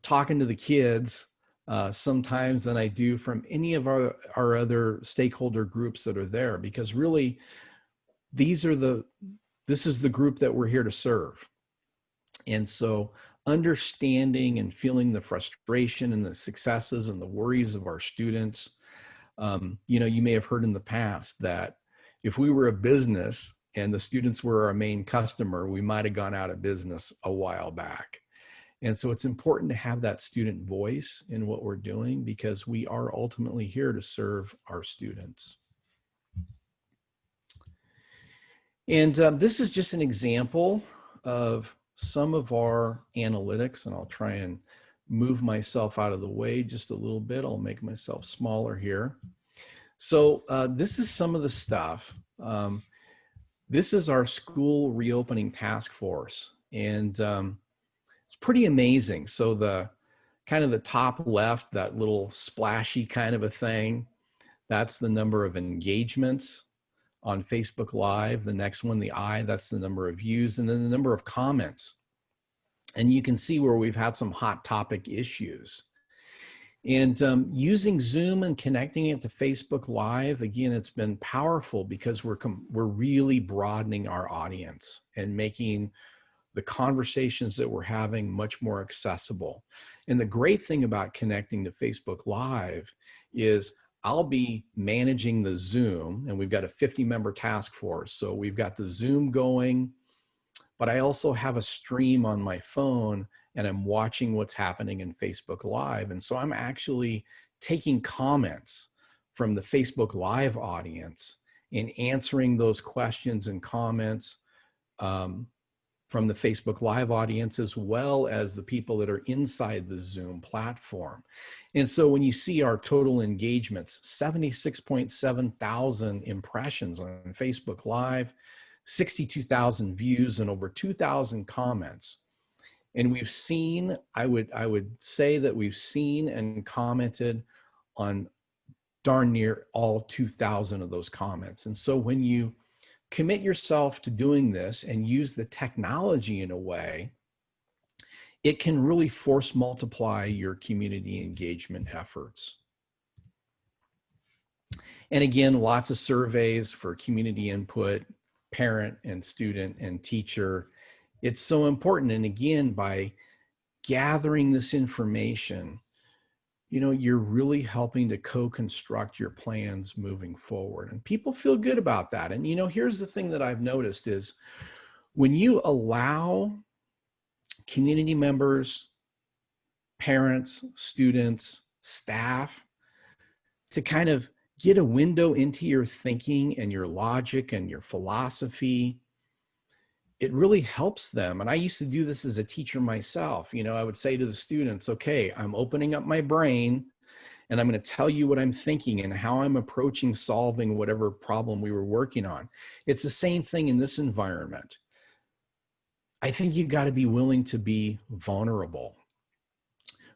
talking to the kids sometimes than I do from any of our other stakeholder groups that are there, because really, this is the group that we're here to serve. And so understanding and feeling the frustration and the successes and the worries of our students, you may have heard in the past that if we were a business and the students were our main customer, we might have gone out of business a while back. And so it's important to have that student voice in what we're doing, because we are ultimately here to serve our students. And this is just an example of some of our analytics, and I'll try and move myself out of the way just a little bit. I'll make myself smaller here. So this is some of the stuff. This is our school reopening task force, and it's pretty amazing. So the kind of the top left, that little splashy kind of a thing, that's the number of engagements on Facebook Live. The next one, the I, that's the number of views, and then the number of comments. And you can see where we've had some hot topic issues. And using Zoom and connecting it to Facebook Live, again, it's been powerful because we're really broadening our audience and making the conversations that we're having much more accessible. And the great thing about connecting to Facebook Live is I'll be managing the Zoom, and we've got a 50-member task force. So we've got the Zoom going, but I also have a stream on my phone, and I'm watching what's happening in Facebook Live. And so I'm actually taking comments from the Facebook Live audience and answering those questions and comments from the Facebook Live audience, as well as the people that are inside the Zoom platform. And so when you see our total engagements, 76.7 thousand impressions on Facebook Live, 62,000 views, and over 2,000 comments. And we've seen, I would say that we've seen and commented on darn near all 2,000 of those comments. And so when you commit yourself to doing this and use the technology in a way, it can really force multiply your community engagement efforts. And again, lots of surveys for community input, parent and student and teacher. It's so important. And again, by gathering this information, you're really helping to co-construct your plans moving forward. And people feel good about that. And here's the thing that I've noticed is when you allow community members, parents, students, staff to kind of get a window into your thinking and your logic and your philosophy, it really helps them. And I used to do this as a teacher myself. I would say to the students, okay, I'm opening up my brain and I'm going to tell you what I'm thinking and how I'm approaching solving whatever problem we were working on. It's the same thing in this environment. I think you've got to be willing to be vulnerable.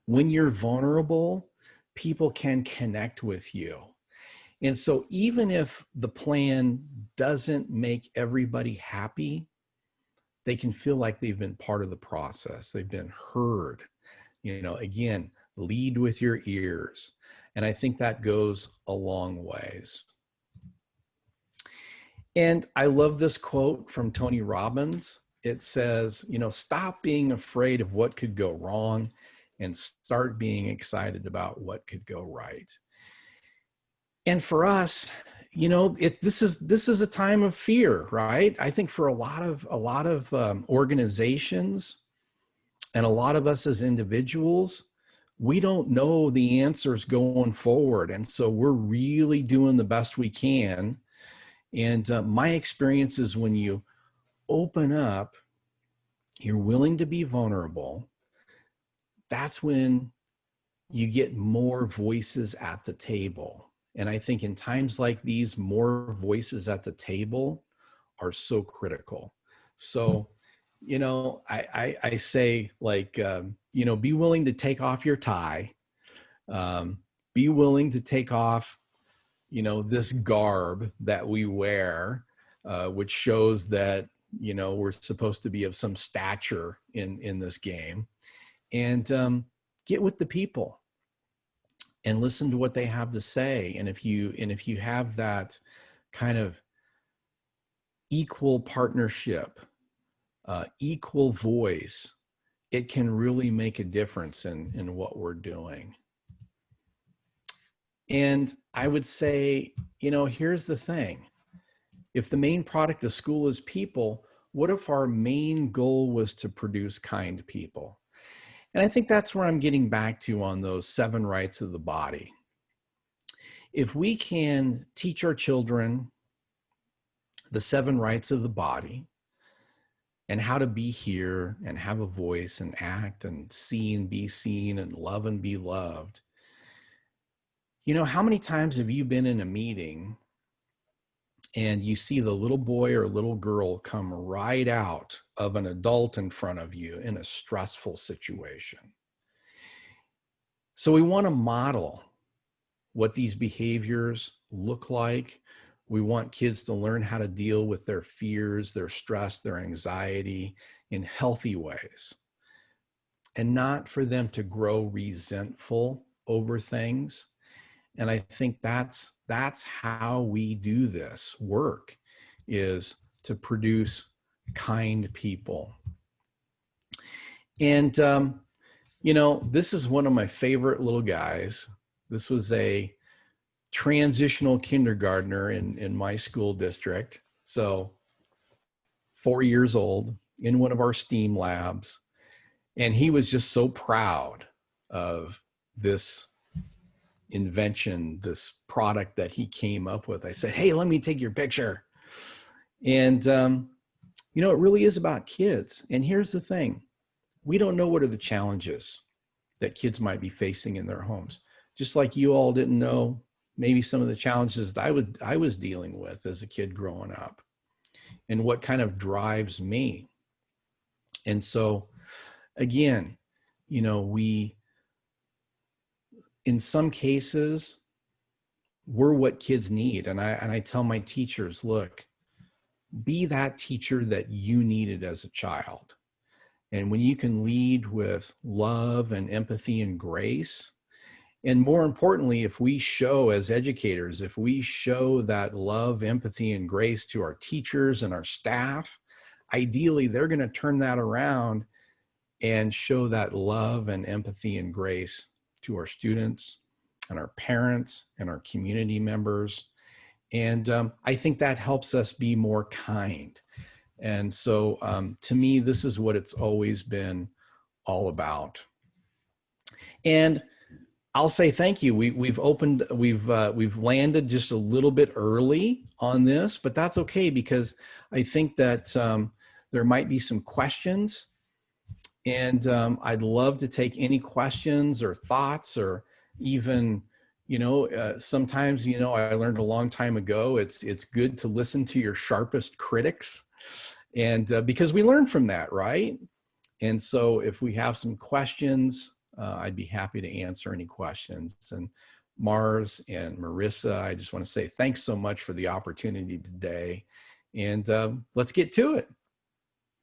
When you're vulnerable, people can connect with you. And so even if the plan doesn't make everybody happy, they can feel like they've been part of the process. They've been heard. Again, lead with your ears. And I think that goes a long ways. And I love this quote from Tony Robbins. It says, stop being afraid of what could go wrong and start being excited about what could go right. And for us, this is a time of fear, right? I think for a lot of organizations and a lot of us as individuals, we don't know the answers going forward. And so we're really doing the best we can. And my experience is when you open up, you're willing to be vulnerable, that's when you get more voices at the table. And I think in times like these, more voices at the table are so critical. So, I say be willing to take off your tie, be willing to take off, this garb that we wear which shows that, you know, we're supposed to be of some stature in this game. And get with the people and listen to what they have to say. And if you have that kind of equal partnership, equal voice, it can really make a difference in what we're doing. And I would say, you know, here's the thing. If the main product of school is people, what if our main goal was to produce kind people? And I think that's where I'm getting back to on those 7 rights of the body. If we can teach our children the 7 rights of the body and how to be here and have a voice and act and see and be seen and love and be loved. You know, how many times have you been in a meeting and you see the little boy or little girl come right out of an adult in front of you in a stressful situation? So we want to model what these behaviors look like. We want kids to learn how to deal with their fears, their stress, their anxiety in healthy ways, and not for them to grow resentful over things. And I think that's how we do this work, is to produce kind people. And, you know, this is one of my favorite little guys. This was a transitional kindergartner in my school district. So 4 years old, in one of our STEAM labs. And he was just so proud of this invention, this product that he came up with. I said, hey, let me take your picture. And, you know, it really is about kids. And here's the thing. We don't know what are the challenges that kids might be facing in their homes. Just like you all didn't know maybe some of the challenges that I was dealing with as a kid growing up, and what kind of drives me. And so, again, you know, in some cases, we're what kids need. And I tell my teachers, look, be that teacher that you needed as a child. And when you can lead with love and empathy and grace, and more importantly, if we show as educators, if we show that love, empathy, and grace to our teachers and our staff, ideally, they're going to turn that around and show that love and empathy and grace to our students and our parents and our community members. And I think that helps us be more kind. And so to me, this is what it's always been all about. And I'll say thank you. We've landed just a little bit early on this, but that's okay, because I think that there might be some questions, and I'd love to take any questions or thoughts, or even, you know, sometimes, you know, I learned a long time ago, it's good to listen to your sharpest critics, and because we learn from that, right? And so if we have some questions, I'd be happy to answer any questions. And Mars and Marissa, I just want to say thanks so much for the opportunity today. And let's get to it.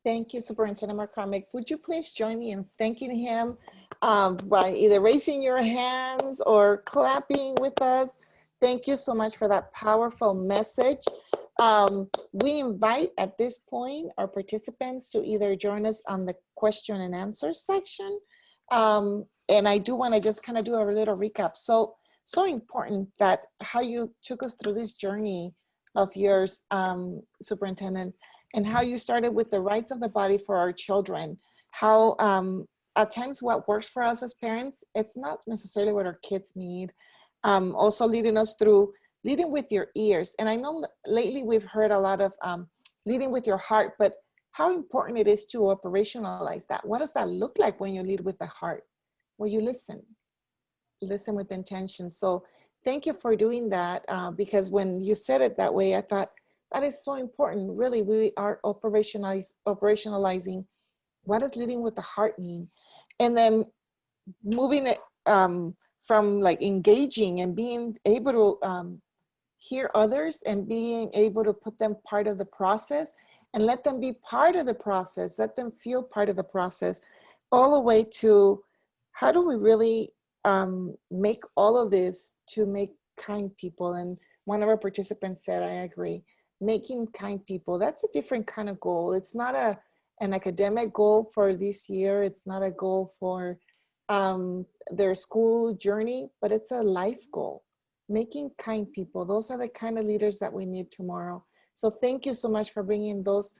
Thank you, Superintendent McCormick. Would you please join me in thanking him by either raising your hands or clapping with us? Thank you so much for that powerful message. We invite at this point our participants to either join us on the question and answer section. And I do want to just kind of do a little recap. So important that how you took us through this journey of yours, Superintendent, and how you started with the rights of the body for our children. How at times what works for us as parents, it's not necessarily what our kids need. Also leading us through leading with your ears. And I know lately we've heard a lot of leading with your heart, but how important it is to operationalize that. What does that look like when you lead with the heart? Well, you listen with intention. So thank you for doing that, because when you said it that way, I thought that is so important. Really, we are operationalizing what does leading with the heart mean? And then moving it from like engaging and being able to hear others and being able to put them part of the process and let them be part of the process, let them feel part of the process, all the way to how do we really make all of this to make kind people. And one of our participants said, I agree, making kind people, that's a different kind of goal. It's not an academic goal for this year. It's not a goal for their school journey, but it's a life goal. Making kind people, those are the kind of leaders that we need tomorrow. So thank you so much for bringing those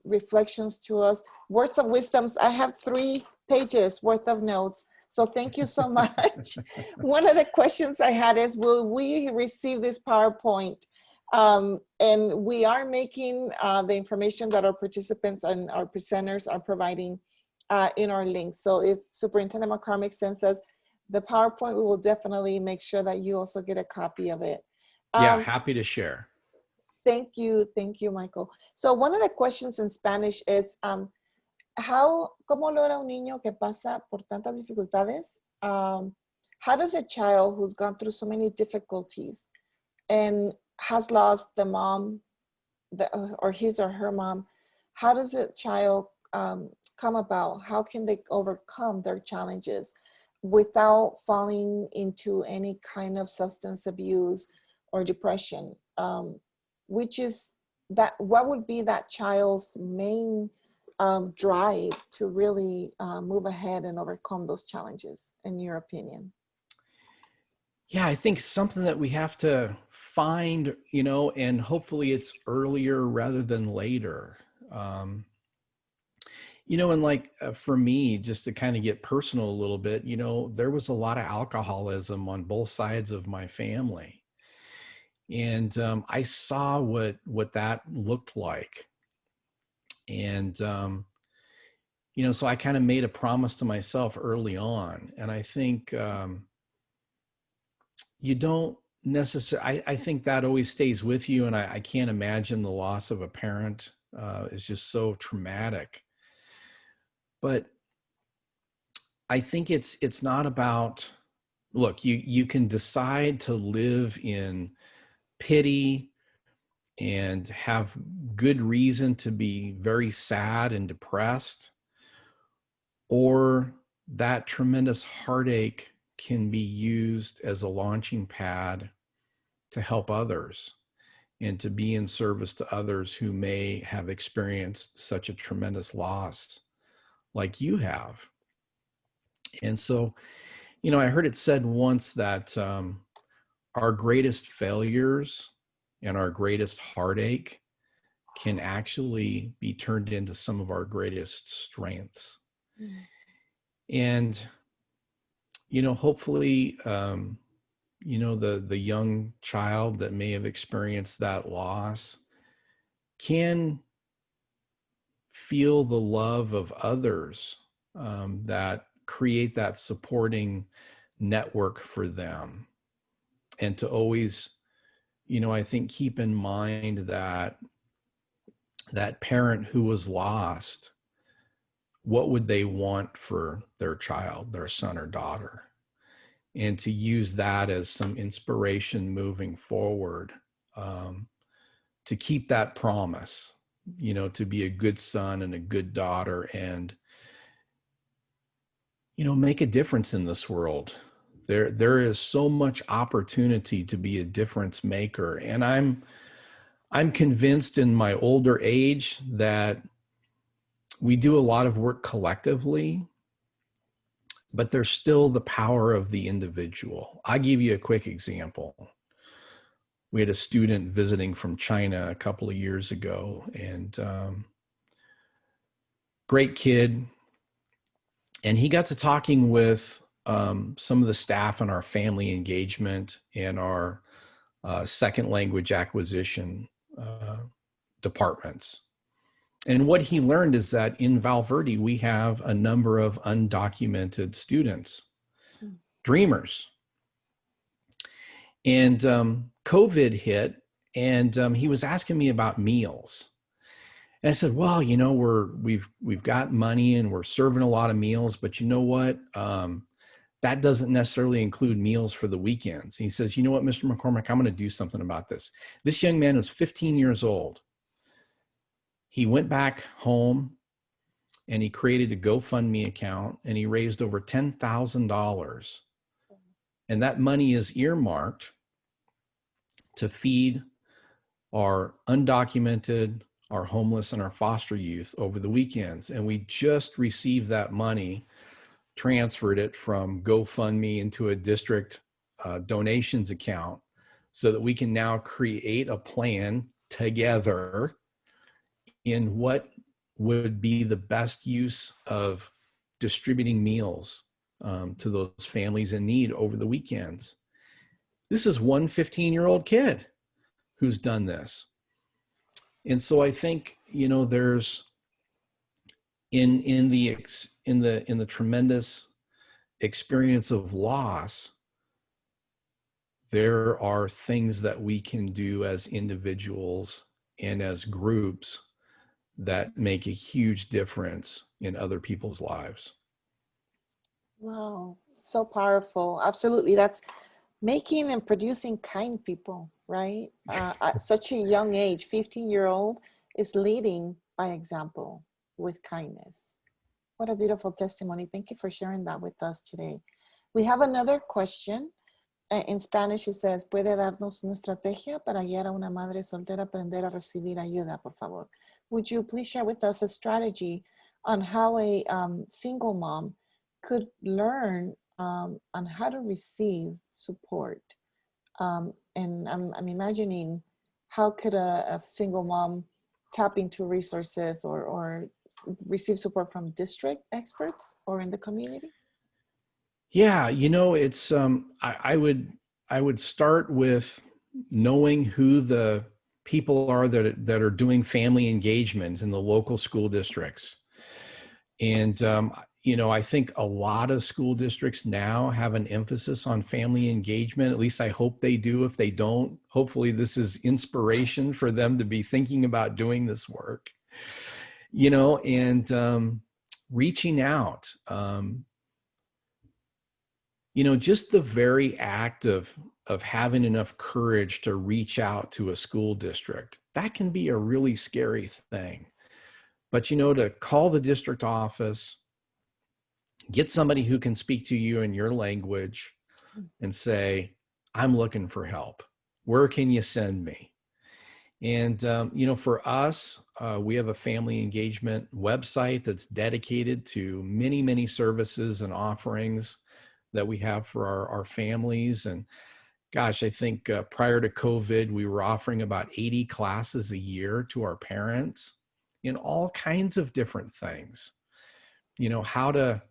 reflections to us. Words of wisdoms, I have 3 pages worth of notes. So thank you so much. One of the questions I had is, will we receive this PowerPoint? And we are making the information that our participants and our presenters are providing in our link. So if Superintendent McCormick sends us the PowerPoint, we will definitely make sure that you also get a copy of it. Yeah, happy to share. Thank you, Michael. So one of the questions in Spanish is, ¿cómo logra un niño que pasa por tantas dificultades? How does a child who's gone through so many difficulties and has lost the mom, or his or her mom, how does a child come about? How can they overcome their challenges without falling into any kind of substance abuse or depression? What would be that child's main drive to really move ahead and overcome those challenges, in your opinion? Yeah, I think something that we have to find, and hopefully it's earlier rather than later. And like for me, just to kind of get personal a little bit, there was a lot of alcoholism on both sides of my family. And I saw what that looked like. And, so I kind of made a promise to myself early on. And I think you don't necessarily, I think that always stays with you. And I can't imagine the loss of a parent is just so traumatic. But I think it's not about, look, you can decide to live in pity and have good reason to be very sad and depressed, or that tremendous heartache can be used as a launching pad to help others and to be in service to others who may have experienced such a tremendous loss like you have. And so, I heard it said once that our greatest failures and our greatest heartache can actually be turned into some of our greatest strengths. Mm. And, hopefully, the young child that may have experienced that loss can feel the love of others that create that supporting network for them. And to always, I think keep in mind that parent who was lost, what would they want for their child, their son or daughter? And to use that as some inspiration moving forward, to keep that promise, to be a good son and a good daughter and, make a difference in this world. There is so much opportunity to be a difference maker. And I'm convinced in my older age that we do a lot of work collectively, but there's still the power of the individual. I'll give you a quick example. We had a student visiting from China a couple of years ago, and great kid. And he got to talking with some of the staff in our family engagement and our second language acquisition departments. And what he learned is that in Verde, we have a number of undocumented students, dreamers. And COVID hit, and he was asking me about meals. And I said, well, we've got money and we're serving a lot of meals, but you know what? that doesn't necessarily include meals for the weekends. He says, you know what, Mr. McCormick, I'm going to do something about this. This young man was 15 years old. He went back home and he created a GoFundMe account and he raised over $10,000. And that money is earmarked to feed our undocumented, our homeless, and our foster youth over the weekends. And we just received that money, transferred it from GoFundMe into a district donations account so that we can now create a plan together in what would be the best use of distributing meals to those families in need over the weekends. This is one 15-year-old kid who's done this. And so I think, you know, there's in the tremendous experience of loss, there are things that we can do as individuals and as groups that make a huge difference in other people's lives. Wow, so powerful. Absolutely. That's making and producing kind people, right? At such a young age, 15-year-old is leading by example with kindness. What a beautiful testimony. Thank you for sharing that with us today. We have another question. In Spanish, it says, ¿puede darnos una estrategia para guiar a una madre soltera a aprender a recibir ayuda, por favor? Would you please share with us a strategy on how a single mom could learn on how to receive support? And I'm imagining, how could a single mom tap into resources or receive support from district experts or in the community? Yeah, you know, it's I would start with knowing who the people are that are doing family engagement in the local school districts. And you know, I think a lot of school districts now have an emphasis on family engagement. At least I hope they do. If they don't, hopefully this is inspiration for them to be thinking about doing this work. You know, and reaching out. You know, just the very act of having enough courage to reach out to a school district, that can be a really scary thing. But, you know, to call the district office, get somebody who can speak to you in your language and say, I'm looking for help. Where can you send me? And, you know, for us, we have a family engagement website that's dedicated to many, many services and offerings that we have for our families. And gosh, I think prior to COVID, we were offering about 80 classes a year to our parents in all kinds of different things. You know, how to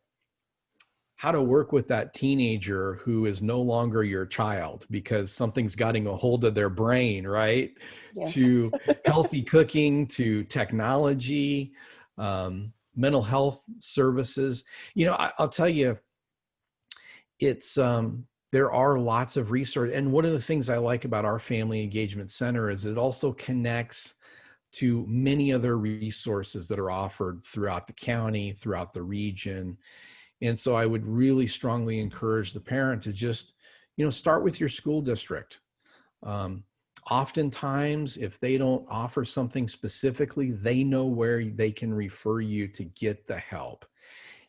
work with that teenager who is no longer your child because something's getting a hold of their brain, right? Yes. To healthy cooking, to technology, mental health services. You know, I'll tell you, it's there are lots of resources. And one of the things I like about our Family Engagement Center is it also connects to many other resources that are offered throughout the county, throughout the region. And so I would really strongly encourage the parent to just, you know, start with your school district. Oftentimes, if they don't offer something specifically, they know where they can refer you to get the help.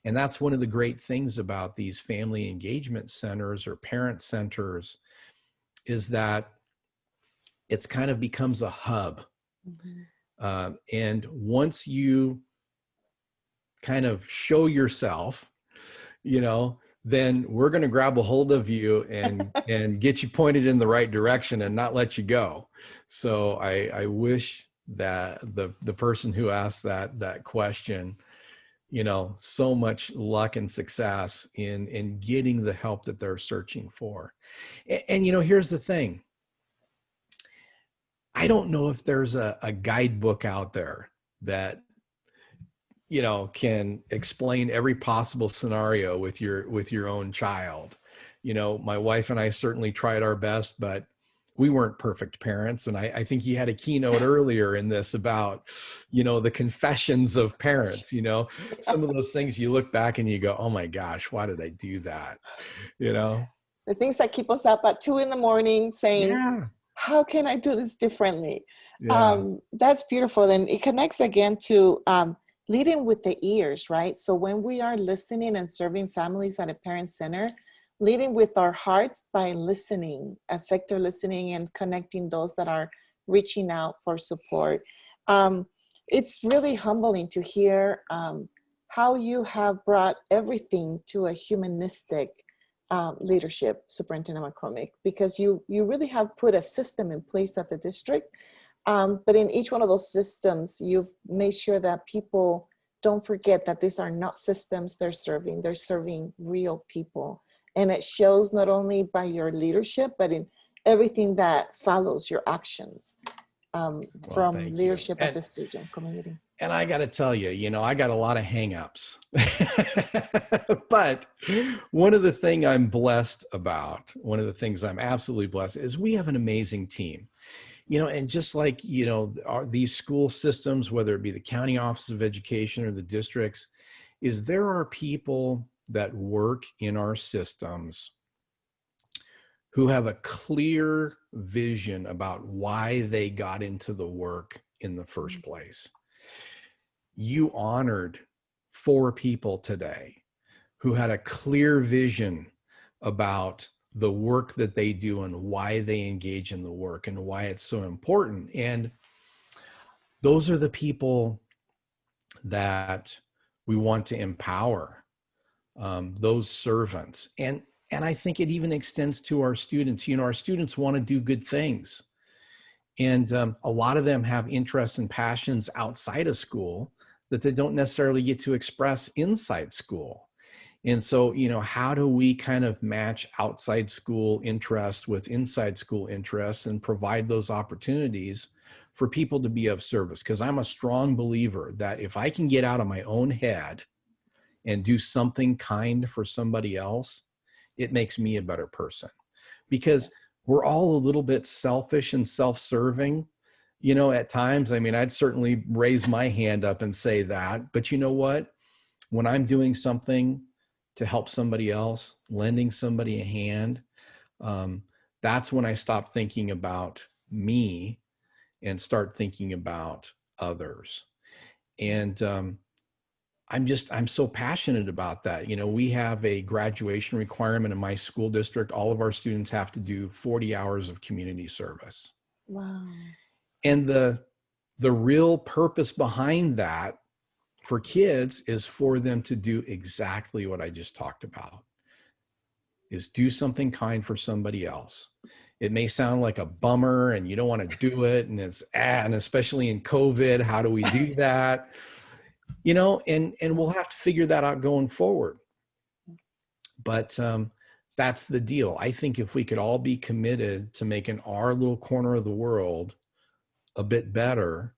And that's one of the great things about these family engagement centers or parent centers is that it's kind of becomes a hub. Mm-hmm. And once you kind of show yourself, you know, then we're going to grab a hold of you and get you pointed in the right direction and not let you go. So I wish that the person who asked that question, you know, so much luck and success in getting the help that they're searching for. And you know, here's the thing. I don't know if there's a guidebook out there that, you know, can explain every possible scenario with your own child. You know, my wife and I certainly tried our best, but we weren't perfect parents. And I think you had a keynote earlier in this about, the confessions of parents, some of those things you look back and you go, oh my gosh, why did I do that? The things that keep us up at 2 a.m. saying, Yeah. how can I do this differently? Yeah. That's beautiful. And it connects again to leading with the ears, right? So when we are listening and serving families at a parent center, leading with our hearts by listening, effective listening, and connecting those that are reaching out for support. It's really humbling to hear how you have brought everything to a humanistic leadership, Superintendent McCormick, because you really have put a system in place at the district. But in each one of those systems, you've made sure that people don't forget that these are not systems they're serving real people. And it shows not only by your leadership, but in everything that follows your actions from leadership at the student community. And I got to tell you, I got a lot of hangups. But one of the things I'm blessed about, one of the things I'm absolutely blessed is we have an amazing team. And just like, these school systems, whether it be the county office of education or the districts, is there are people that work in our systems who have a clear vision about why they got into the work in the first place. You honored 4 people today who had a clear vision about the work that they do and why they engage in the work and why it's so important. And those are the people that we want to empower, those servants. And I think it even extends to our students. Our students want to do good things. And a lot of them have interests and passions outside of school that they don't necessarily get to express inside school. And so, how do we kind of match outside school interests with inside school interests and provide those opportunities for people to be of service? Because I'm a strong believer that if I can get out of my own head and do something kind for somebody else, it makes me a better person. Because we're all a little bit selfish and self-serving, at times. I mean, I'd certainly raise my hand up and say that, but you know what? When I'm doing something to help somebody else, lending somebody a hand, that's when I stop thinking about me and start thinking about others. And I'm so passionate about that. We have a graduation requirement in my school district. All of our students have to do 40 hours of community service. Wow. And the real purpose behind that for kids is for them to do exactly what I just talked about, is do something kind for somebody else. It may sound like a bummer and you don't want to do it. And and especially in COVID, how do we do that? And we'll have to figure that out going forward. But that's the deal. I think if we could all be committed to making our little corner of the world a bit better,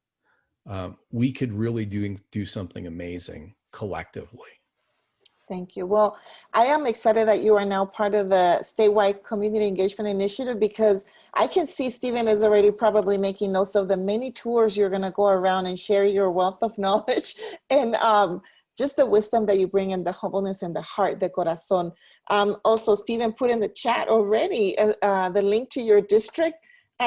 we could really do something amazing collectively. Thank you. Well, I am excited that you are now part of the statewide community engagement initiative, because I can see Stephen is already probably making notes of the many tours you're going to go around and share your wealth of knowledge and just the wisdom that you bring and the humbleness and the heart, the corazón. Also, Stephen put in the chat already the link to your district,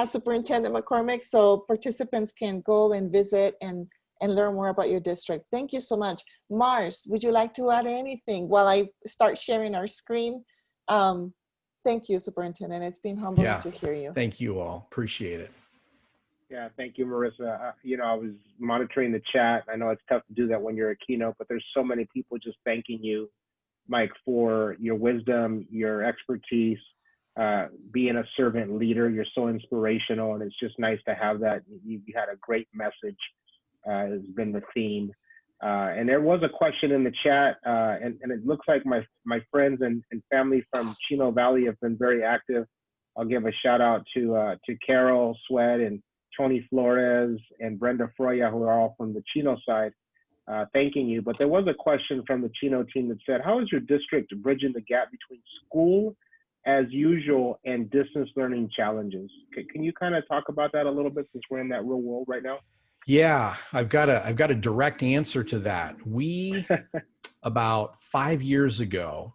Superintendent McCormick, so participants can go and visit and learn more about your district. Thank you so much. Mars, would you like to add anything while I start sharing our screen? Thank you, Superintendent. It's been humbling to hear you. Thank you all. Appreciate it. Yeah, thank you, Marissa. I was monitoring the chat. I know it's tough to do that when you're a keynote, but there's so many people just thanking you, Mike, for your wisdom, your expertise, being a servant leader. You're so inspirational, and it's just nice to have that. You had a great message. Has been the theme. And there was a question in the chat, and it looks like my friends and family from Chino Valley have been very active. I'll give a shout out to Carol Sweat and Tony Flores and Brenda Froya, who are all from the Chino side, thanking you. But there was a question from the Chino team that said, how is your district bridging the gap between school as usual and distance learning challenges. Can you kind of talk about that a little bit since we're in that real world right now? Yeah, I've got a direct answer to that. We, about 5 years ago,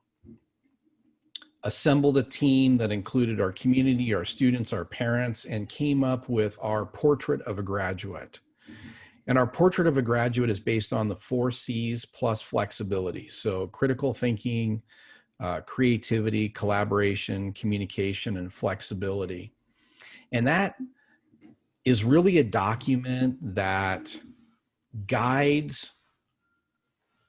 assembled a team that included our community, our students, our parents, and came up with our portrait of a graduate. And our portrait of a graduate is based on the 4 C's plus flexibility. So critical thinking, creativity, collaboration, communication, and flexibility. And that is really a document that guides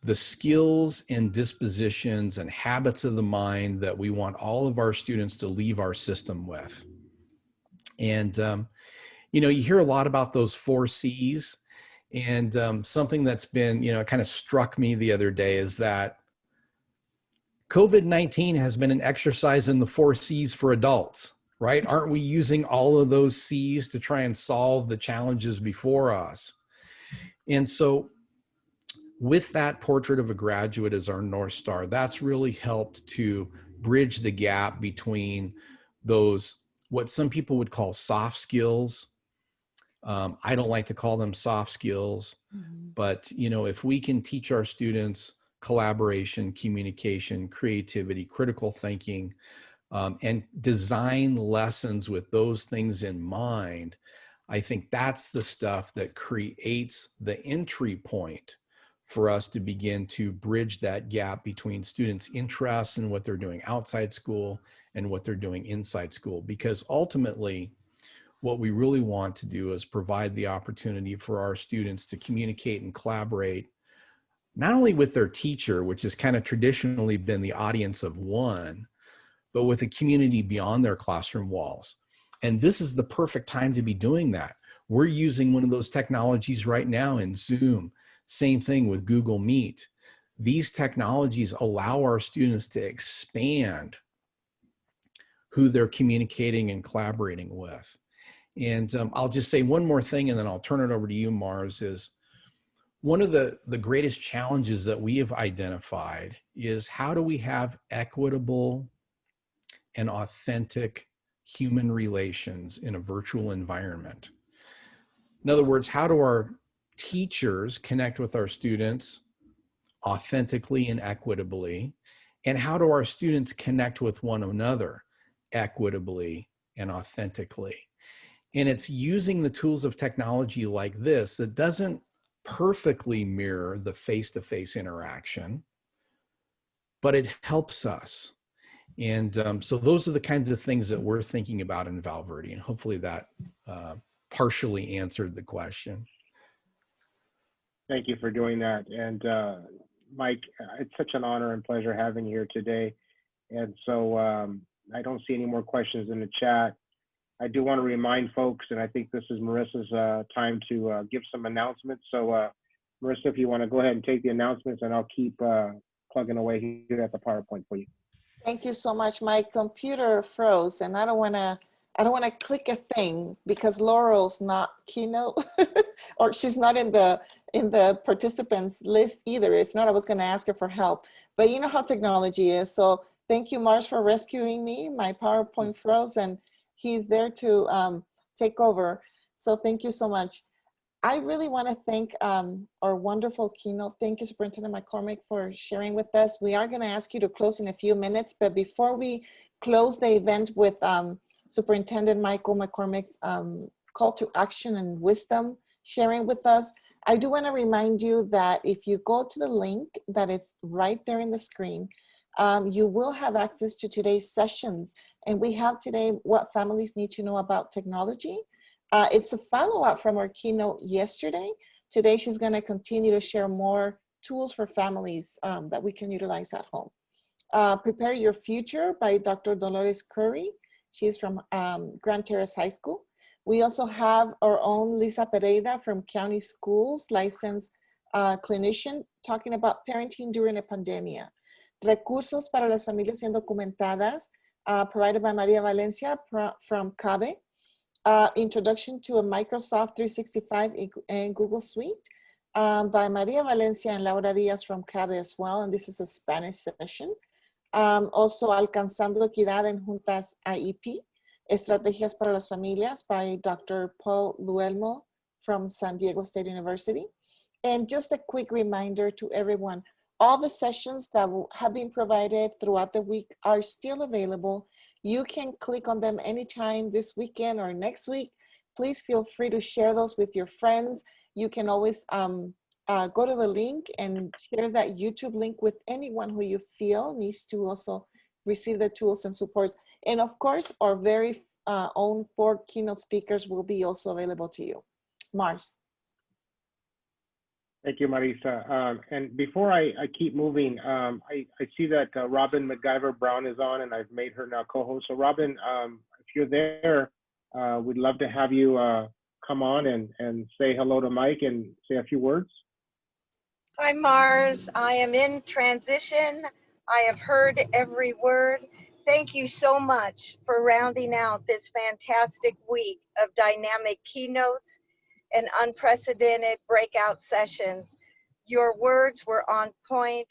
the skills and dispositions and habits of the mind that we want all of our students to leave our system with. And, you know, you hear a lot about those 4 C's, and something that's been, you know, kind of struck me the other day is that COVID-19 has been an exercise in the 4 C's for adults, right? Aren't we using all of those C's to try and solve the challenges before us? And so with that portrait of a graduate as our North Star, that's really helped to bridge the gap between those, what some people would call soft skills. I don't like to call them soft skills, but you know, if we can teach our students collaboration, communication, creativity, critical thinking, and design lessons with those things in mind, I think that's the stuff that creates the entry point for us to begin to bridge that gap between students' interests in what they're doing outside school and what they're doing inside school. Because ultimately, what we really want to do is provide the opportunity for our students to communicate and collaborate, not only with their teacher, which has kind of traditionally been the audience of one, but with a community beyond their classroom walls. And this is the perfect time to be doing that. We're using one of those technologies right now in Zoom. Same thing with Google Meet. These technologies allow our students to expand who they're communicating and collaborating with. And I'll just say one more thing, and then I'll turn it over to you, Mars, is one of the greatest challenges that we have identified is how do we have equitable and authentic human relations in a virtual environment? In other words, how do our teachers connect with our students authentically and equitably? And how do our students connect with one another equitably and authentically? And it's using the tools of technology like this that doesn't perfectly mirror the face-to-face interaction, but it helps us. And so those are the kinds of things that we're thinking about in Val Verde, and hopefully that partially answered the question. Thank you for doing that. And Mike, it's such an honor and pleasure having you here today. And so I don't see any more questions in the chat. I do want to remind folks, and I think this is Marissa's time to give some announcements. So Marissa, if you want to go ahead and take the announcements, and I'll keep plugging away here at the PowerPoint for you. Thank you so much. My computer froze, and I don't want to click a thing because Laurel's not Keynote, or she's not in the participants list either. If not, I was going to ask her for help. But you know how technology is. So thank you, Mars, for rescuing me. My PowerPoint froze, and he's there to take over. So thank you so much. I really want to thank our wonderful keynote. Thank you, Superintendent McCormick, for sharing with us. We are going to ask you to close in a few minutes, but before we close the event with Superintendent Michael McCormick's call to action and wisdom sharing with us, I do want to remind you that if you go to the link that is right there in the screen, you will have access to today's sessions. And we have today what families need to know about technology. It's a follow-up from our keynote yesterday. Today, she's going to continue to share more tools for families that we can utilize at home. Prepare Your Future by Dr. Dolores Curry. She's from Grand Terrace High School. We also have our own Lisa Pereira from County Schools, licensed clinician, talking about parenting during a pandemic. Recursos para las familias indocumentadas, provided by Maria Valencia from CABE. Introduction to a Microsoft 365 and Google Suite by Maria Valencia and Laura Diaz from CABE as well. And this is a Spanish session. Also, Alcanzando Equidad en Juntas IEP, Estrategias para las Familias by Dr. Paul Luelmo from San Diego State University. And just a quick reminder to everyone, all the sessions that have been provided throughout the week are still available. You can click on them anytime this weekend or next week. Please feel free to share those with your friends. You can always go to the link and share that YouTube link with anyone who you feel needs to also receive the tools and supports. And of course, our very own 4 keynote speakers will be also available to you. Mars. Thank you, Marisa. And before I keep moving, I see that Robin McGyver Brown is on, and I've made her now co-host. So Robin, if you're there, we'd love to have you come on and say hello to Mike and say a few words. Hi, Mars. I am in transition. I have heard every word. Thank you so much for rounding out this fantastic week of dynamic keynotes and unprecedented breakout sessions. Your words were on point.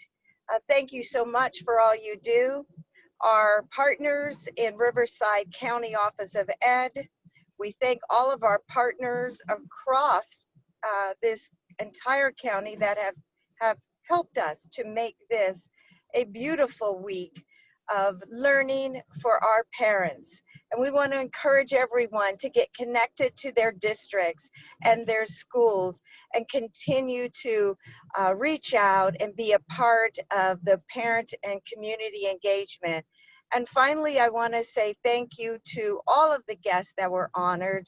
Thank you so much for all you do. Our partners in Riverside County Office of Ed, we thank all of our partners across this entire county that have helped us to make this a beautiful week of learning for our parents. And we want to encourage everyone to get connected to their districts and their schools and continue to reach out and be a part of the parent and community engagement. And finally, I want to say thank you to all of the guests that were honored,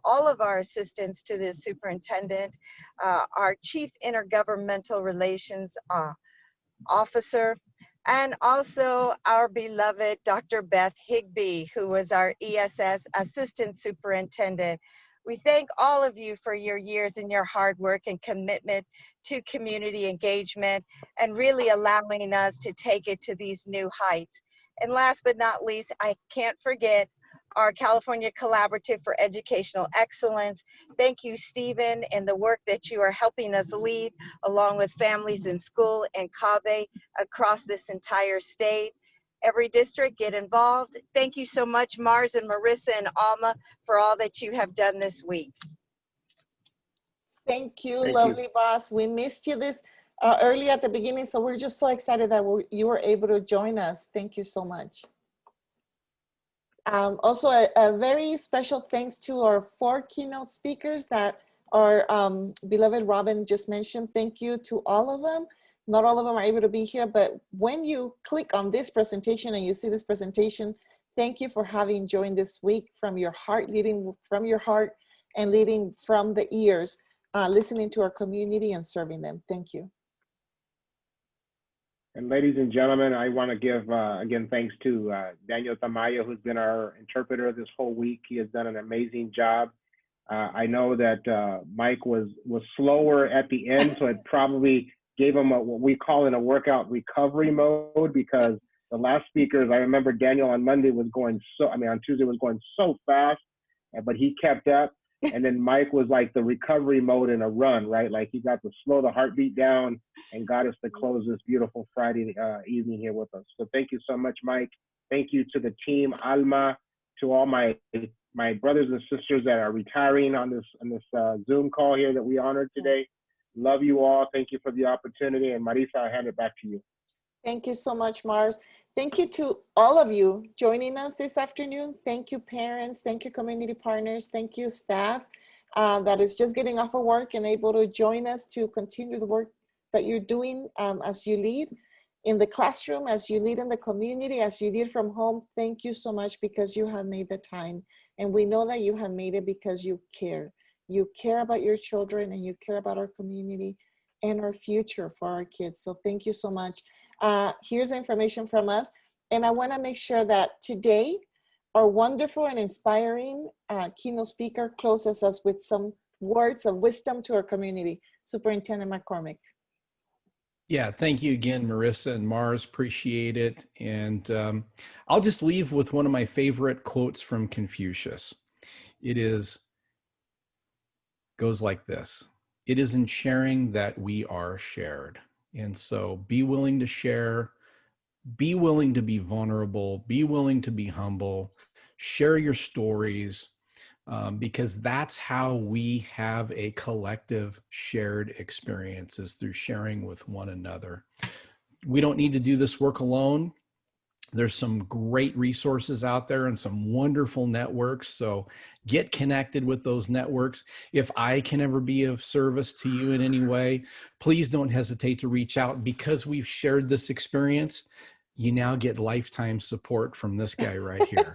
all of our assistants to the superintendent, our chief intergovernmental relations officer, and also our beloved Dr. Beth Higbee, who was our ESS assistant superintendent. We thank all of you for your years and your hard work and commitment to community engagement and really allowing us to take it to these new heights. And last but not least, I can't forget our California Collaborative for Educational Excellence. Thank you, Stephen, and the work that you are helping us lead along with Families in School and CABE across this entire state. Every district, get involved. Thank you so much, Mars and Marissa and Alma, for all that you have done this week. Thank you, lovely boss. We missed you this early at the beginning, so we're just so excited that you were able to join us. Thank you so much. Also, a very special thanks to our 4 keynote speakers that our beloved Robin just mentioned. Thank you to all of them. Not all of them are able to be here, but when you click on this presentation and you see this presentation, thank you for having joined this week from your heart, leading from your heart and leading from the ears, listening to our community and serving them. Thank you. And ladies and gentlemen, I want to give, again, thanks to Daniel Tamayo, who's been our interpreter this whole week. He has done an amazing job. I know that Mike was slower at the end, so it probably gave him what we call in a workout recovery mode, because the last speakers, I remember Daniel on Monday was going on Tuesday was going so fast, but he kept up. And then Mike was like the recovery mode in a run, right? Like he got to slow the heartbeat down and got us to close this beautiful Friday evening here with us. So thank you so much, Mike. Thank you to the team, Alma, to all my brothers and sisters that are retiring on this Zoom call here that we honored today. Love you all. Thank you for the opportunity. And Marisa, I hand it back to you. Thank you so much, Mars. Thank you to all of you joining us this afternoon. Thank you, parents. Thank you, community partners. Thank you, staff that is just getting off of work and able to join us to continue the work that you're doing as you lead in the classroom, as you lead in the community, as you lead from home. Thank you so much, because you have made the time. And we know that you have made it because you care. You care about your children and you care about our community and our future for our kids. So thank you so much. Here's information from us. And I want to make sure that today, our wonderful and inspiring keynote speaker closes us with some words of wisdom to our community. Superintendent McCormick. Yeah, thank you again, Marissa and Mars. Appreciate it. And I'll just leave with one of my favorite quotes from Confucius. Goes like this: "It is in sharing that we are shared." And so be willing to share be willing to be vulnerable, be willing to be humble, share your stories, because that's how we have a collective shared experiences, through sharing with one another. We don't need to do this work alone. There's some great resources out there and some wonderful networks. So get connected with those networks. If I can ever be of service to you in any way, please don't hesitate to reach out. Because we've shared this experience, you now get lifetime support from this guy right here.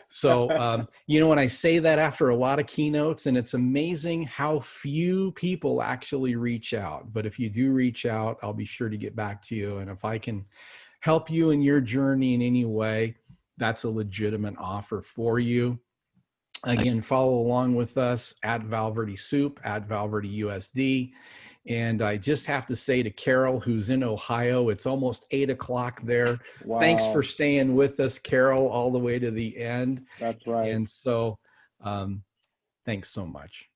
So, you know, when I say that after a lot of keynotes, and it's amazing how few people actually reach out. But if you do reach out, I'll be sure to get back to you. And if I can help you in your journey in any way, that's a legitimate offer for you. Again, follow along with us at Valverde Soup, at Valverde USD. And I just have to say to Carol, who's in Ohio, it's almost 8 o'clock there. Wow. Thanks for staying with us, Carol, all the way to the end. That's right. And so thanks so much.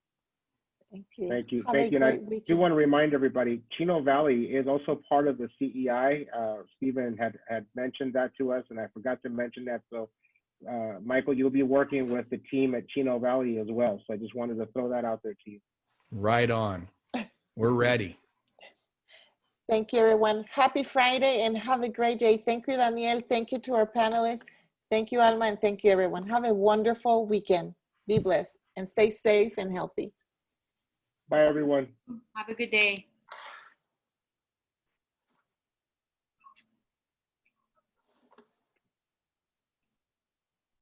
Thank you. Thank you. Have Thank a you. And I great do weekend. want to remind everybody, Chino Valley is also part of the CEI. Stephen had mentioned that to us, and I forgot to mention that. So, Michael, you'll be working with the team at Chino Valley as well. So I just wanted to throw that out there to you. Right on. We're ready. Thank you, everyone. Happy Friday and have a great day. Thank you, Daniel. Thank you to our panelists. Thank you, Alma, and thank you, everyone. Have a wonderful weekend. Be blessed and stay safe and healthy. Bye, everyone. Have a good day.